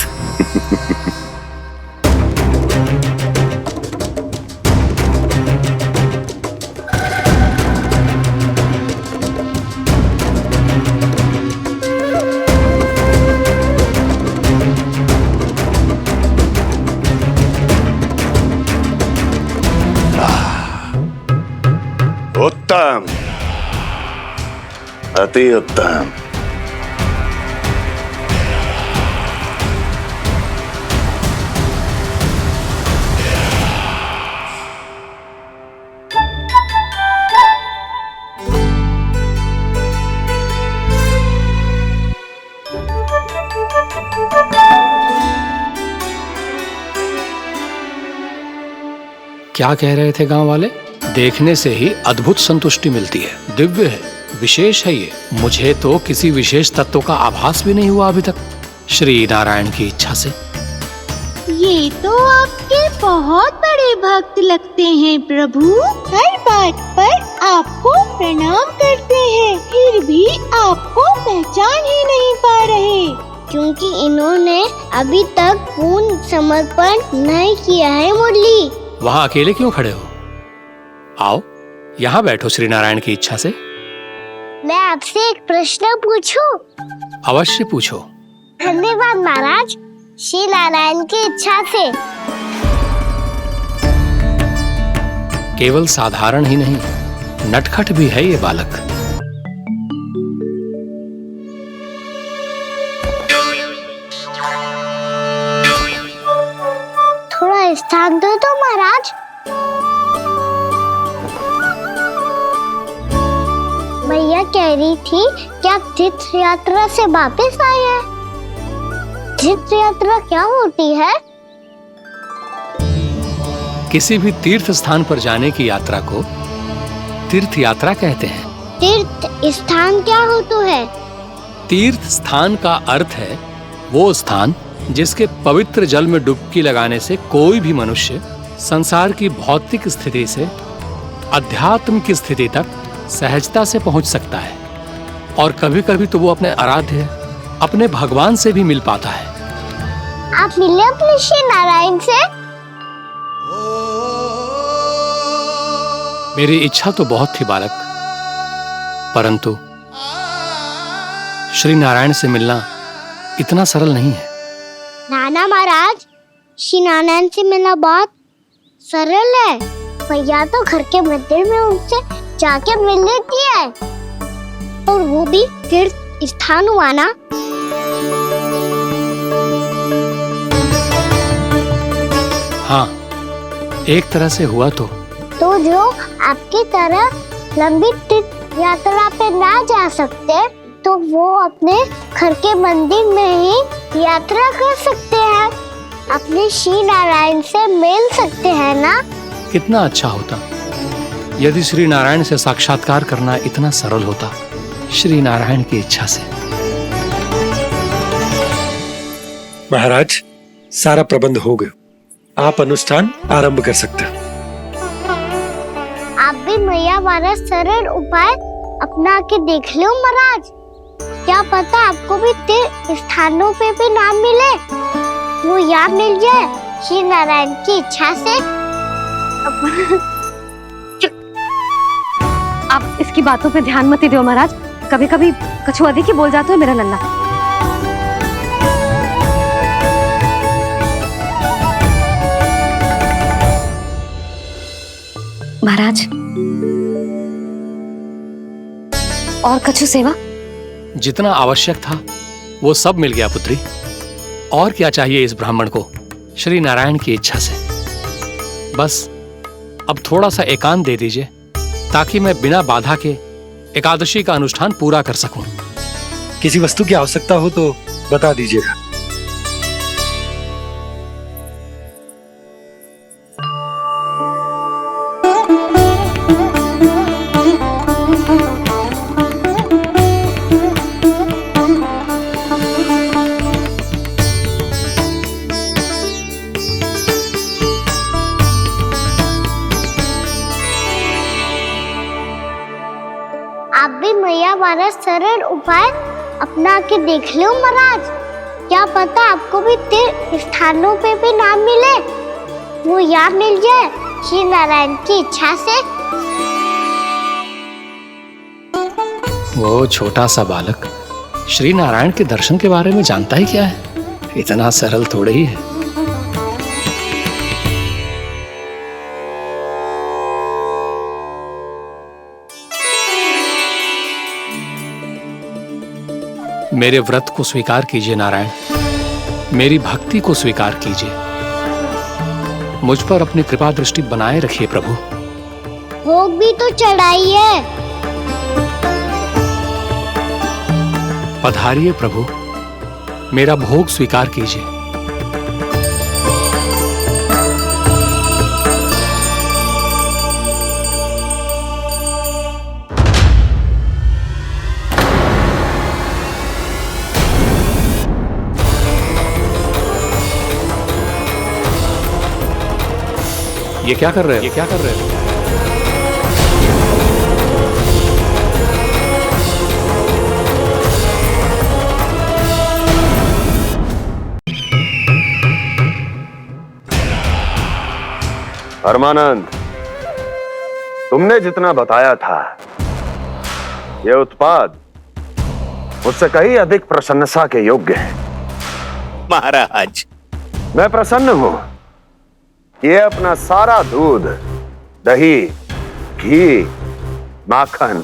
अति उत्तम। क्या कह रहे थे गांव वाले? देखने से ही अद्भुत संतुष्टि मिलती है, दिव्य है, विशेष है ये। मुझे तो किसी विशेष तत्व का आभास भी नहीं हुआ अभी तक, श्री नारायण की इच्छा से। ये तो आपके बहुत बड़े भक्त लगते हैं प्रभु। हर बात पर आपको प्रणाम करते हैं, फिर भी आपको पहचान ही नहीं पा रहे। क्योंकि इन्होंने अभी तक पूर्ण समर्पण नहीं किया है मुरली। वहाँ अकेले क्यों खड़े हो? आओ यहाँ बैठो श्री नारायण की इच्छा से। मैं आपसे एक प्रश्न पूछूं? अवश्य पूछो। धन्यवाद महाराज। श्री नारायण की इच्छा से। केवल साधारण ही नहीं, नटखट भी है ये बालक। थोड़ा स्थान दो तो महाराज। भैया कह रही थी कि आप तीर्थ यात्रा से वापस आए हैं। तीर्थ यात्रा क्या होती है? किसी भी तीर्थ स्थान पर जाने की यात्रा को तीर्थ यात्रा कहते हैं। तीर्थ स्थान क्या होता है? तीर्थ स्थान का अर्थ है वो स्थान जिसके पवित्र जल में डुबकी लगाने से कोई भी मनुष्य संसार की भौतिक स्थिति से अध्यात्म की स्थिति तक सहजता से पहुंच सकता है, और कभी कभी तो वो अपने आराध्य, अपने भगवान से भी मिल पाता है। आप मिले अपने श्री नारायण से? मेरी इच्छा तो बहुत थी बालक, परंतु श्री नारायण से मिलना इतना सरल नहीं है। नाना महाराज, श्री नारायण से मिलना बहुत सरल है। भैया तो घर के मंदिर में उनसे जाके मिल लेती है, और वो भी तीर्थ स्थान हुआ ना। हाँ, एक तरह से हुआ तो जो आपकी तरह लंबी तीर्थ यात्रा पे ना जा सकते, तो वो अपने घर के मंदिर में ही यात्रा कर सकते हैं, अपने श्री नारायण से मिल सकते हैं ना। कितना अच्छा होता यदि श्री नारायण से साक्षात्कार करना इतना सरल होता, श्री नारायण की इच्छा से। महाराज, सारा प्रबंध हो गया, आप अनुष्ठान आरंभ कर सकते हैं। आप भी मैया वाला सरल उपाय अपना के देख लो महाराज। क्या पता आपको भी तीर्थ स्थानों पे भी नाम मिले, वो याद मिल जाए श्री नारायण की इच्छा से। आप इसकी बातों पे ध्यान मत दो महाराज, कभी कभी कछु अधिक ही बोल जाते हो मेरा लल्ला। महाराज, और कछु सेवा? जितना आवश्यक था वो सब मिल गया पुत्री। और क्या चाहिए इस ब्राह्मण को श्री नारायण की इच्छा से? बस अब थोड़ा सा एकांत दे दीजिए, ताकि मैं बिना बाधा के एकादशी का अनुष्ठान पूरा कर सकूं। किसी वस्तु की आवश्यकता हो तो बता दीजिएगा। आप भी मैया वाला सरल उपाय अपना के देख लो महाराज। क्या पता आपको भी तीर्थ स्थानों पे भी नाम मिले, वो याद मिल जाए श्री नारायण की इच्छा से। वो छोटा सा बालक श्री नारायण के दर्शन के बारे में जानता ही क्या है? इतना सरल थोड़े ही है। मेरे व्रत को स्वीकार कीजिए नारायण, मेरी भक्ति को स्वीकार कीजिए। मुझ पर अपनी कृपा दृष्टि बनाए रखिए प्रभु। भोग भी तो चढ़ाइए। पधारिए प्रभु, मेरा भोग स्वीकार कीजिए। ये क्या कर रहे हो? परमानंद, तुमने जितना बताया था, ये उत्पाद मुझसे कहीं अधिक प्रशंसा के योग्य है। महाराज, मैं प्रसन्न हूं। ये अपना सारा दूध, दही, घी, माखन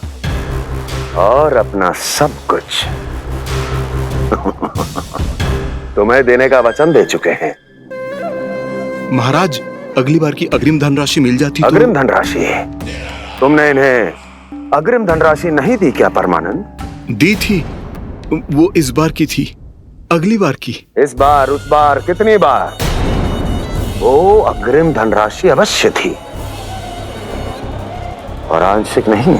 और अपना सब कुछ तुम्हें देने का वचन दे चुके हैं। महाराज, अगली बार की अग्रिम धनराशि मिल जाती तो। अग्रिम धनराशि? तुमने इन्हें अग्रिम धनराशि नहीं दी क्या परमानंद? दी थी, वो इस बार की थी, अगली बार की। इस बार, उस बार, कितनी बार? वो अग्रिम धनराशि अवश्य थी, और आंशिक नहीं,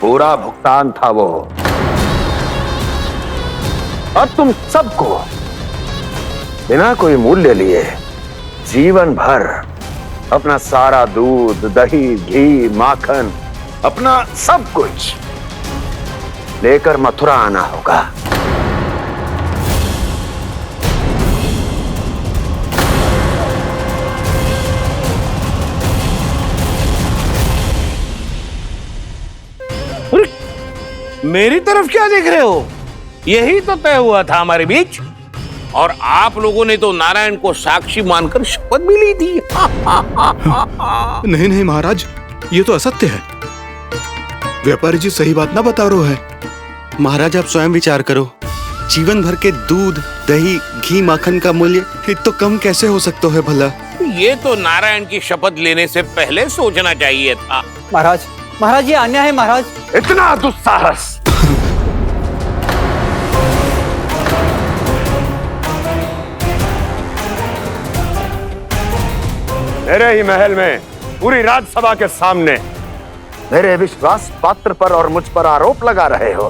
पूरा भुगतान था वो। अब तुम सबको बिना कोई मूल्य लिए जीवन भर अपना सारा दूध, दही, घी, माखन, अपना सब कुछ लेकर मथुरा आना होगा। मेरी तरफ क्या देख रहे हो? यही तो तय हुआ था हमारे बीच, और आप लोगों ने तो नारायण को साक्षी मानकर शपथ भी ली थी। नहीं नहीं महाराज, ये तो असत्य है। व्यापारी जी सही बात ना बता रहे हैं। महाराज, आप स्वयं विचार करो, जीवन भर के दूध, दही, घी, माखन का मूल्य तो कम कैसे हो सकता है भला? ये तो नारायण की शपथ लेने से पहले सोचना चाहिए था। महाराज, महाराज, ये अन्याय है महाराज। इतना दुस्साहस! मेरे ही महल में पूरी राज्यसभा के सामने मेरे विश्वास पात्र पर और मुझ पर आरोप लगा रहे हो।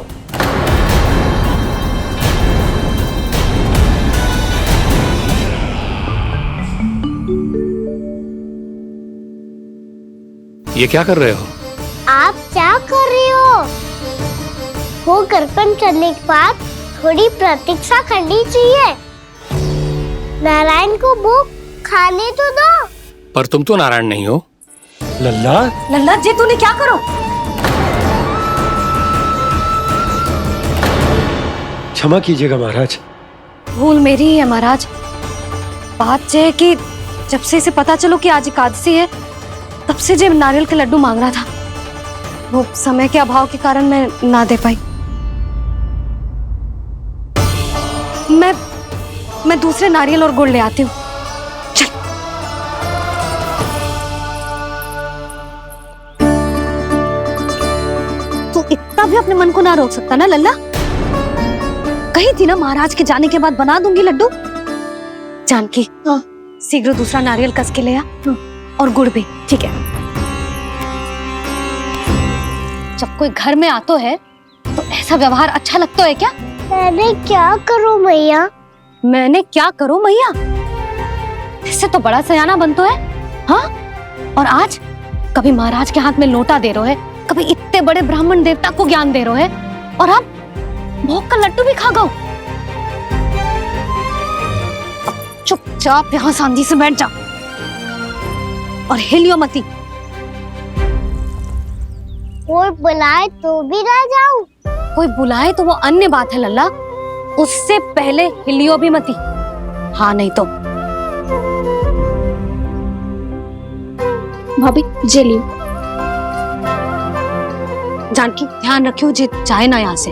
ये क्या कर रहे हो? आप क्या कर रहे हो? वो अर्पण करने के बाद थोड़ी प्रतीक्षा करनी चाहिए। नारायण को भोग खाने तो दो। पर तुम तो नारायण नहीं हो। लल्ला, लल्ला जी, तूने क्या करो? क्षमा कीजिएगा महाराज। भूल मेरी ही है महाराज। बात यह है कि जब से इसे पता चलो कि आज एकादशी है, तब से जो नारियल के लड्डू मांग रहा था, वो समय के अभाव के कारण मैं ना दे पाई। मैं दूसरे नारियल और गुड़ ले आती हूँ। चल। तू इतना भी अपने मन को ना रोक सकता ना लल्ला? कही थी ना महाराज के जाने के बाद बना दूंगी लड्डू। जानकी, शीघ्र दूसरा नारियल कस के ले आ, और गुड़ भी। ठीक है। जब कोई घर में आतो है तो ऐसा व्यवहार अच्छा लगता है क्या? मैंने क्या करूं मैया? मैंने क्या करूं मैया? इससे तो बड़ा सयाना बनतो है। हाँ? और आज कभी महाराज के हाथ में लोटा दे रहे है, कभी इतने बड़े ब्राह्मण देवता को ज्ञान दे रहे है, और अब भोग का लड्डू भी खा गओ। चुपचाप यहाँ सांधी से बैठ जा और हिलियो मती। कोई बुलाए तो भी ना जाऊं? कोई बुलाए तो वो अन्य बात है लल्ला, उससे पहले हिलियो भी मती। हाँ नहीं तो। भाभी जे लियो। जानकी ध्यान रखियो जे जाए ना यहाँ से।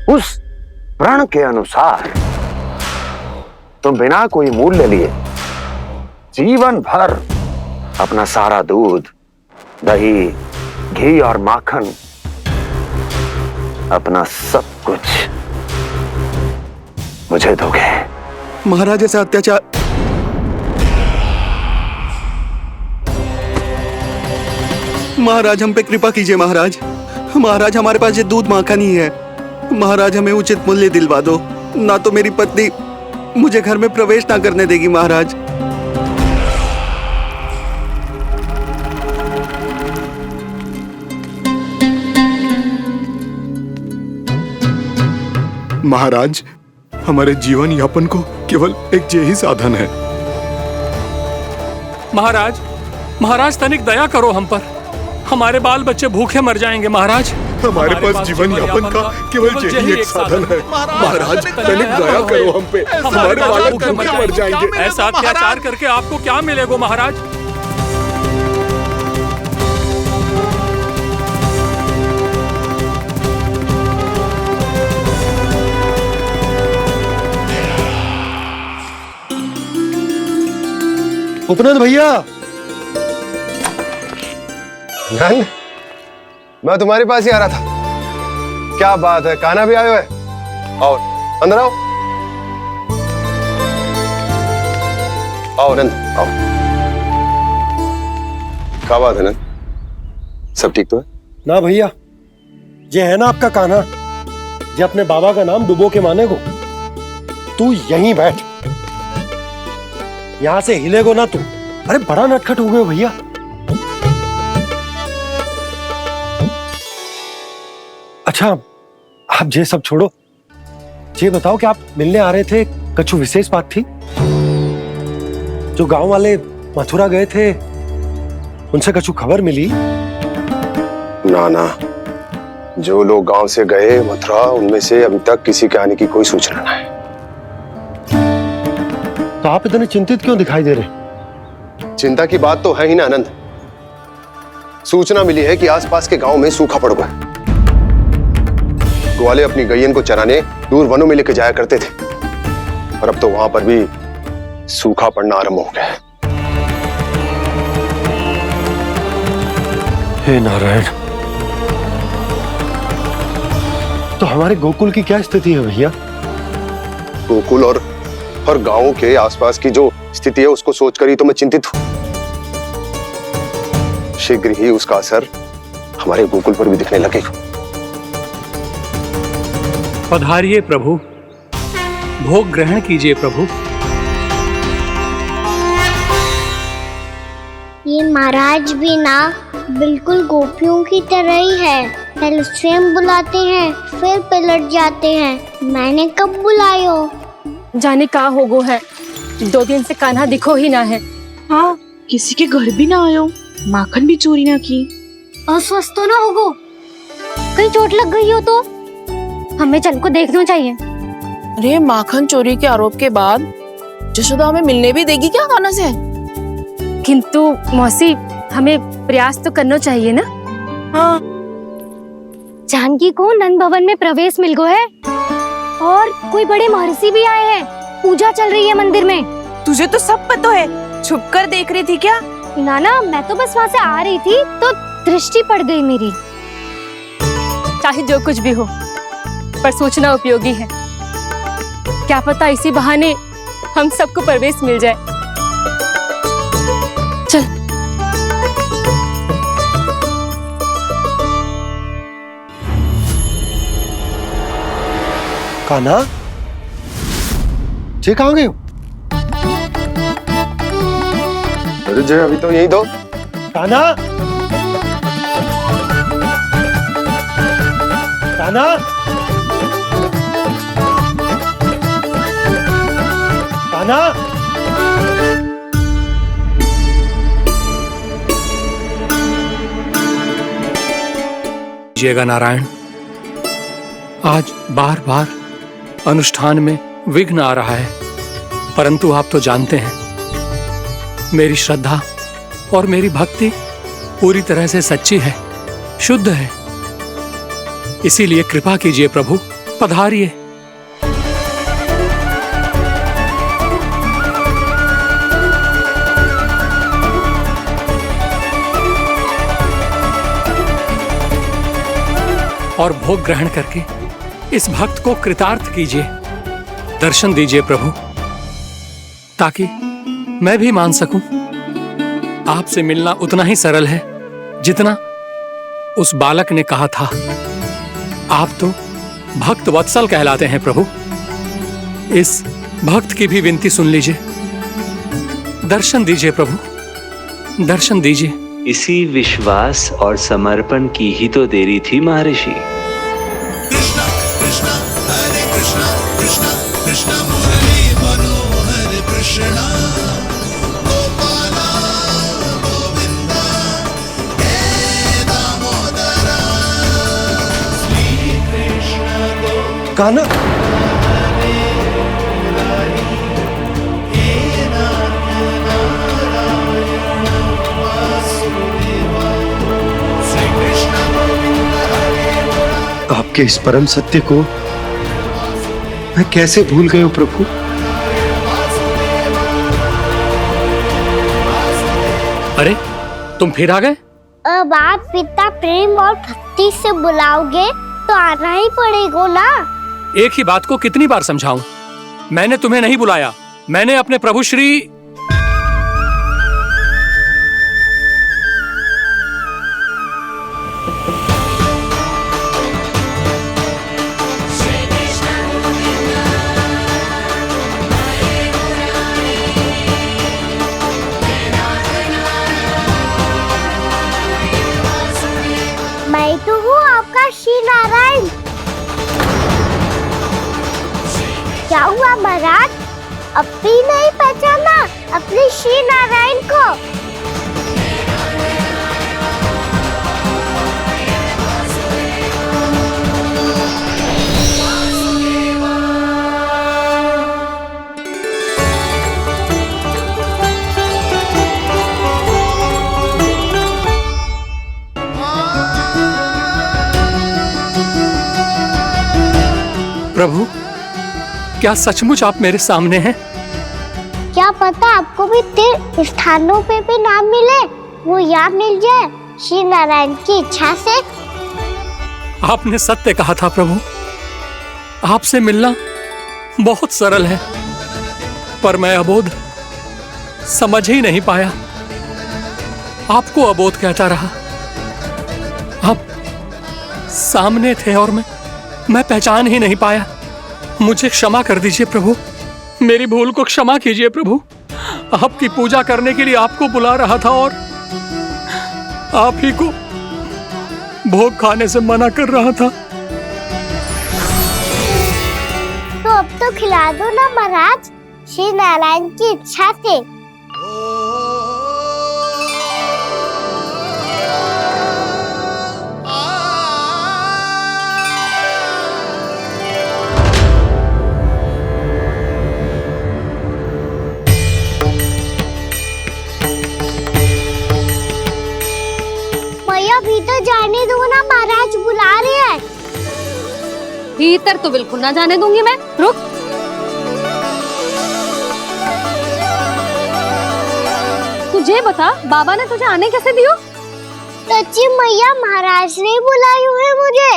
उस प्रण के अनुसार तुम बिना कोई मूल्य लिए जीवन भर अपना सारा दूध, दही, घी और माखन, अपना सब कुछ मुझे दोगे। महाराज ऐसा अत्याचार। महाराज हम पे कृपा कीजिए महाराज। महाराज हमारे पास ये दूध माखन ही है। महाराज हमें उचित मूल्य दिलवा दो, ना तो मेरी पत्नी मुझे घर में प्रवेश ना करने देगी महाराज। महाराज हमारे जीवन यापन को केवल एक यही साधन है। महाराज, महाराज तनिक दया करो हम पर। हमारे बाल बच्चे भूखे मर जाएंगे महाराज। हमारे पास जीवन यापन का केवल यही एक साधन है। महाराज तनिक दया करो हम पे, हमारे बालक भूखे मर जाएंगे। ऐसा अत्याचार करके आपको क्या मिलेगा महाराज? उपनंद भैया। नंद, मैं तुम्हारे पास ही आ रहा था। क्या बात है, कान्हा भी आयो है? आओ अंदर आओ। आओ नंद आओ। क्या बात है नंद, सब ठीक तो है? ना भैया, ये है ना आपका कान्हा, ये अपने बाबा का नाम डुबो के माने को। तू यहीं बैठ, यहां से हिलेगो ना तू। अरे बड़ा नटखट हो गए भैया। अच्छा आप ये सब छोड़ो, ये बताओ कि आप मिलने आ रहे थे, कछु विशेष बात थी? जो गांव वाले मथुरा गए थे उनसे कछु खबर मिली? ना ना, जो लोग गांव से गए मथुरा, उनमें से अभी तक किसी के आने की कोई सूचना नहीं। तो आप इतने चिंतित क्यों दिखाई दे रहे? चिंता की बात तो है ही ना आनंद। सूचना मिली है कि आसपास के गांव में सूखा पड़ गया। ग्वाले अपनी गैयन को चराने दूर वनों में लेके जाया करते थे, और अब तो वहां पर भी सूखा पड़ना आरंभ हो गया है। हे नारायण, तो हमारे गोकुल की क्या स्थिति है भैया? गोकुल और गांवों के आसपास की जो स्थिति है उसको सोचकर ही तो मैं चिंतित हूं। शीघ्र ही उसका असर हमारे गोकुल पर भी दिखने लगेगा। पधारिए प्रभु, भोग ग्रहण कीजिए प्रभु। ये महाराज भी ना बिल्कुल गोपियों की तरह ही है। पहले स्वयं बुलाते हैं, फिर पलट जाते हैं। मैंने कब बुलायो? जाने का होगो है, 2 दिन से कान्हा दिखो ही ना है। हाँ, किसी के घर भी ना आयो, माखन भी चोरी ना की। अस्वस्थ तो ना होगो, कहीं चोट लग गई हो तो? हमें चल को देखना चाहिए। अरे माखन चोरी के आरोप के बाद जशोदा हमें मिलने भी देगी क्या कान्हा से? किंतु मौसी, हमें प्रयास तो करना चाहिए ना। हाँ, जानकी को नंद भवन में प्रवेश मिल गो है, और कोई बड़े महर्षि भी आए हैं। पूजा चल रही है मंदिर में। तुझे तो सब पता है, छुप कर देख रही थी क्या? ना, मैं तो बस वहाँ से आ रही थी तो दृष्टि पड़ गई मेरी। चाहे जो कुछ भी हो, पर सूचना उपयोगी है। क्या पता इसी बहाने हम सबको प्रवेश मिल जाए। चल। कान्हा, जे कहाँ गए हो? अरे जय, अभी तो यही दो। कान्हा, कान्हा, कान्हा। जिएगा नारायण, आज बार बार अनुष्ठान में विघ्न आ रहा है, परंतु आप तो जानते हैं मेरी श्रद्धा और मेरी भक्ति पूरी तरह से सच्ची है, शुद्ध है। इसीलिए कृपा कीजिए प्रभु, पधारिए। और भोग ग्रहण करके इस भक्त को कृतार्थ कीजिए। दर्शन दीजिए प्रभु, ताकि मैं भी मान सकूं। आपसे मिलना उतना ही सरल है जितना उस बालक ने कहा था। आप तो भक्त वत्सल कहलाते हैं प्रभु। इस भक्त की भी विनती सुन लीजिए। दर्शन दीजिए प्रभु, दर्शन दीजिए। इसी विश्वास और समर्पण की ही तो देरी थी महर्षि। कृष्णा कृष्णा हरे कृष्णा कृष्णा कृष्णा मुरली मनोहर कृष्णा गोपाला गोविंदा हे दामोदरा श्री कृष्ण गोविंदा कान्हा आपके इस परम सत्य को मैं कैसे भूल गया हूं प्रभु। अरे तुम फिर आ गए? अब आप इतना प्रेम और भक्ति से बुलाओगे तो आना ही पड़ेगा ना। एक ही बात को कितनी बार समझाऊं? मैंने तुम्हें नहीं बुलाया, मैंने अपने प्रभु श्री मैं तो हूँ आपका श्री नारायण। क्या हुआ महाराज, अब भी नहीं पहचाना अपने श्री नारायण को? प्रभु, क्या सचमुच आप मेरे सामने हैं? क्या पता आपको भी तीर्थ स्थानों पे भी नाम मिले, वो यहाँ मिल जाए श्री नारायण की इच्छा से। आपने सत्य कहा था प्रभु, आपसे मिलना बहुत सरल है, पर मैं अबोध समझ ही नहीं पाया। आपको अबोध कहता रहा। आप सामने थे और मैं पहचान ही नहीं पाया। मुझे क्षमा कर दीजिए प्रभु, मेरी भूल को क्षमा कीजिए प्रभु। आपकी पूजा करने के लिए आपको बुला रहा था और आप ही को भोग खाने से मना कर रहा था। तो अब तो खिला दो ना महाराज, श्री नारायण की इच्छा से। भीतर जाने दो ना, महाराज बुला रहे हैं। भीतर तो बिल्कुल ना जाने दूंगी मैं। रुक। तुझे बता, बाबा ने तुझे आने कैसे दियो? सच्ची मैया, महाराज ने बुलाई हुई मुझे।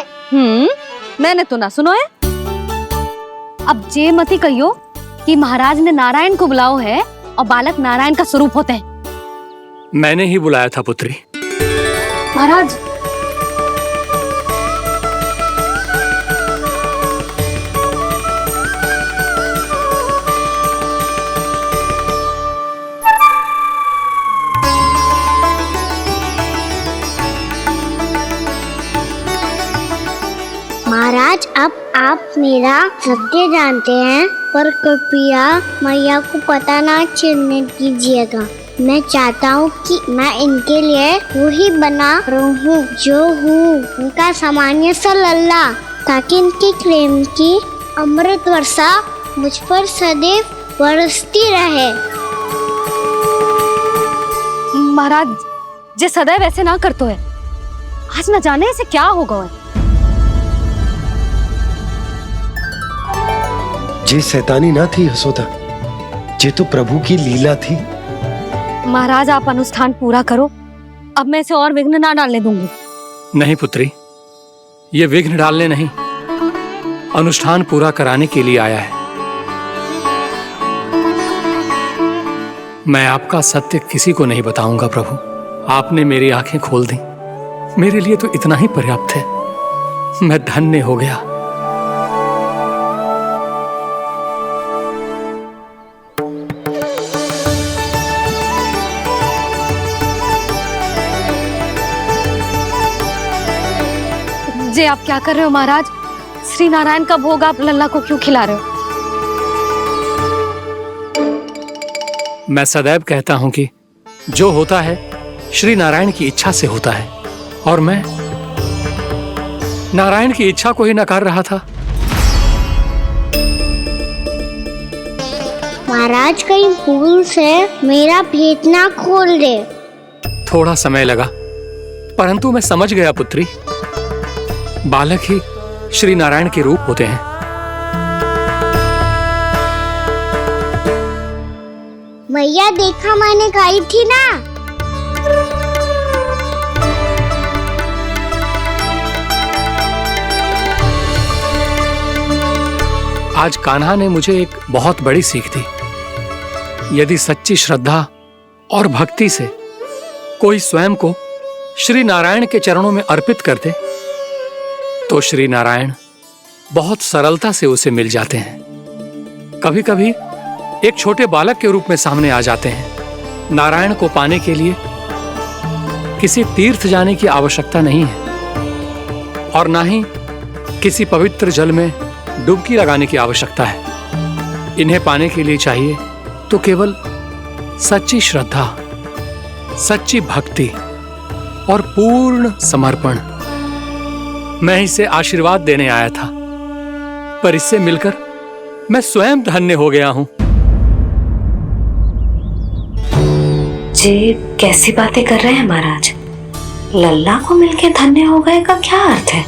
मैंने तो ना सुनो है। अब जे मती कहियो कि महाराज ने नारायण को बुलाओ है और बालक नारायण का स्वरूप होते हैं। मैंने ही बुलाया था पुत्री। महाराज, महाराज, अब आप मेरा सत्य जानते हैं, पर कृपया मैया को पता ना चलने दीजिएगा। मैं चाहता हूँ कि मैं इनके लिए वही बना रहूँ जो हूँ, उनका सामान्य सा लल्ला, ताकि इनके प्रेम की अमृत वर्षा मुझ पर सदैव बरसती रहे। महाराज, जे सदैव ऐसे ना करतो है, आज न जाने इसे क्या होगा है। जे शैतानी ना थी यशोदा, ये तो प्रभु की लीला थी। महाराज आप अनुष्ठान पूरा करो, अब मैं इसे और विघ्न ना डालने दूंगी। नहीं पुत्री, ये विघ्न डालने नहीं, अनुष्ठान पूरा कराने के लिए आया है। मैं आपका सत्य किसी को नहीं बताऊंगा प्रभु। आपने मेरी आंखें खोल दी, मेरे लिए तो इतना ही पर्याप्त है। मैं धन्य हो गया। जे आप क्या कर रहे हो महाराज? श्री नारायण का भोग आप लल्ला को क्यों खिला रहे हो? मैं सदैव कहता हूं कि जो होता है श्री नारायण की इच्छा से होता है, और मैं नारायण की इच्छा को ही नकार रहा था। महाराज कहीं भूल से मेरा भेद ना खोल दे। थोड़ा समय लगा, परंतु मैं समझ गया पुत्री। बालक ही श्री नारायण के रूप होते हैं। मैया देखा मैंने खाई थी ना। आज कान्हा ने मुझे एक बहुत बड़ी सीख दी। यदि सच्ची श्रद्धा और भक्ति से कोई स्वयं को श्री नारायण के चरणों में अर्पित कर दे, तो श्री नारायण बहुत सरलता से उसे मिल जाते हैं। कभी कभी एक छोटे बालक के रूप में सामने आ जाते हैं। नारायण को पाने के लिए किसी तीर्थ जाने की आवश्यकता नहीं है, और ना ही किसी पवित्र जल में डुबकी लगाने की आवश्यकता है। इन्हें पाने के लिए चाहिए तो केवल सच्ची श्रद्धा, सच्ची भक्ति और पूर्ण समर्पण। मैं इसे आशीर्वाद देने आया था, पर इससे मिलकर मैं स्वयं धन्य हो गया हूं। जी कैसी बातें कर रहे हैं महाराज? लल्ला को मिलके धन्य हो गए का क्या अर्थ है?